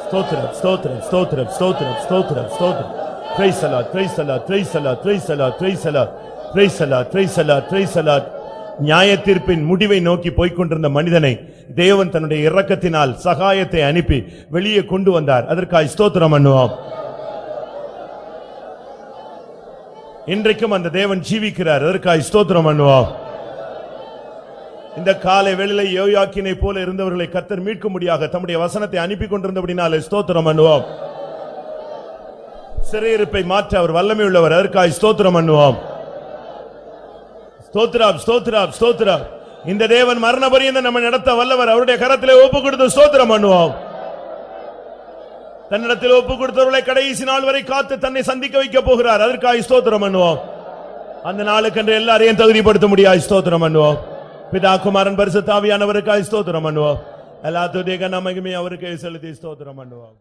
ஸ்தோத்திரம் ஸ்தோத்திரம் ஸ்தோத்திரம் ஸ்தோத்திரம் ஸ்தோத்திரம் ஸ்தோத்திரம். Praise the Lord, praise the Lord, praise the Lord, praise the Lord, praise the Lord, praise the Lord, praise the Lord, praise the Lord. நியாயத்தீர்ப்பின் முடிவை நோக்கி போய்க்கொண்டிருந்த மனிதனை தேவன் தன்னுடைய இரக்கத்தினால் சகாயத்தை அனுப்பி வெளியே கொண்டு வந்தார். அதற்காக ஸ்தோத்திரம் பண்ணுவோம். இன்றைக்கும் அந்த தேவன் ஜீவிக்கிறார். அதற்காக ஸ்தோத்திரம் பண்ணுவோம். இந்த காலை வேளையிலே யோயாக்கீனை போல இருந்தவர்களை கர்த்தர் மீட்கும்படியாக தம்முடைய வசனத்தை அனுப்பி கொண்டிருந்தபடினாலே ஸ்தோத்திரம் பண்ணுவோம். சிறையிருப்பை மாற்ற அவர் வல்லமை உள்ளவர். அதற்காக ஸ்தோத்திரம் பண்ணுவோம். ஸ்தோத்திரம் ஸ்தோத்திரம் ஸ்தோத்திரம். இந்த தேவன் மரண பரியந்தம் நம்ம நடத்த வல்லவர். அவருடைய கரத்திலே ஒப்பு கொடுத்து ஸ்தோத்திரம் பண்ணுவோம். தன்னிடத்தில் ஒப்பு கொடுத்தவர்களை கடைசி நாள் வரை காத்து தன்னை சந்திக்க வைக்க போகிறார். அதற்காக ஸ்தோத்திரம் பண்ணுவோம். அந்த நாளுக்கென்று எல்லாரையும் தகுதிப்படுத்த முடியாது. ஸ்தோத்திரம் பண்ணுவோம். பிதா குமாரன் பரிசுத்த ஆவியானவருக்காக ஸ்தோத்திரம் பண்ணுவோம். எல்லா துதியும் கன மகிமையும் அவருக்கே செலுத்தி ஸ்தோத்திரம் பண்ணுவோம்.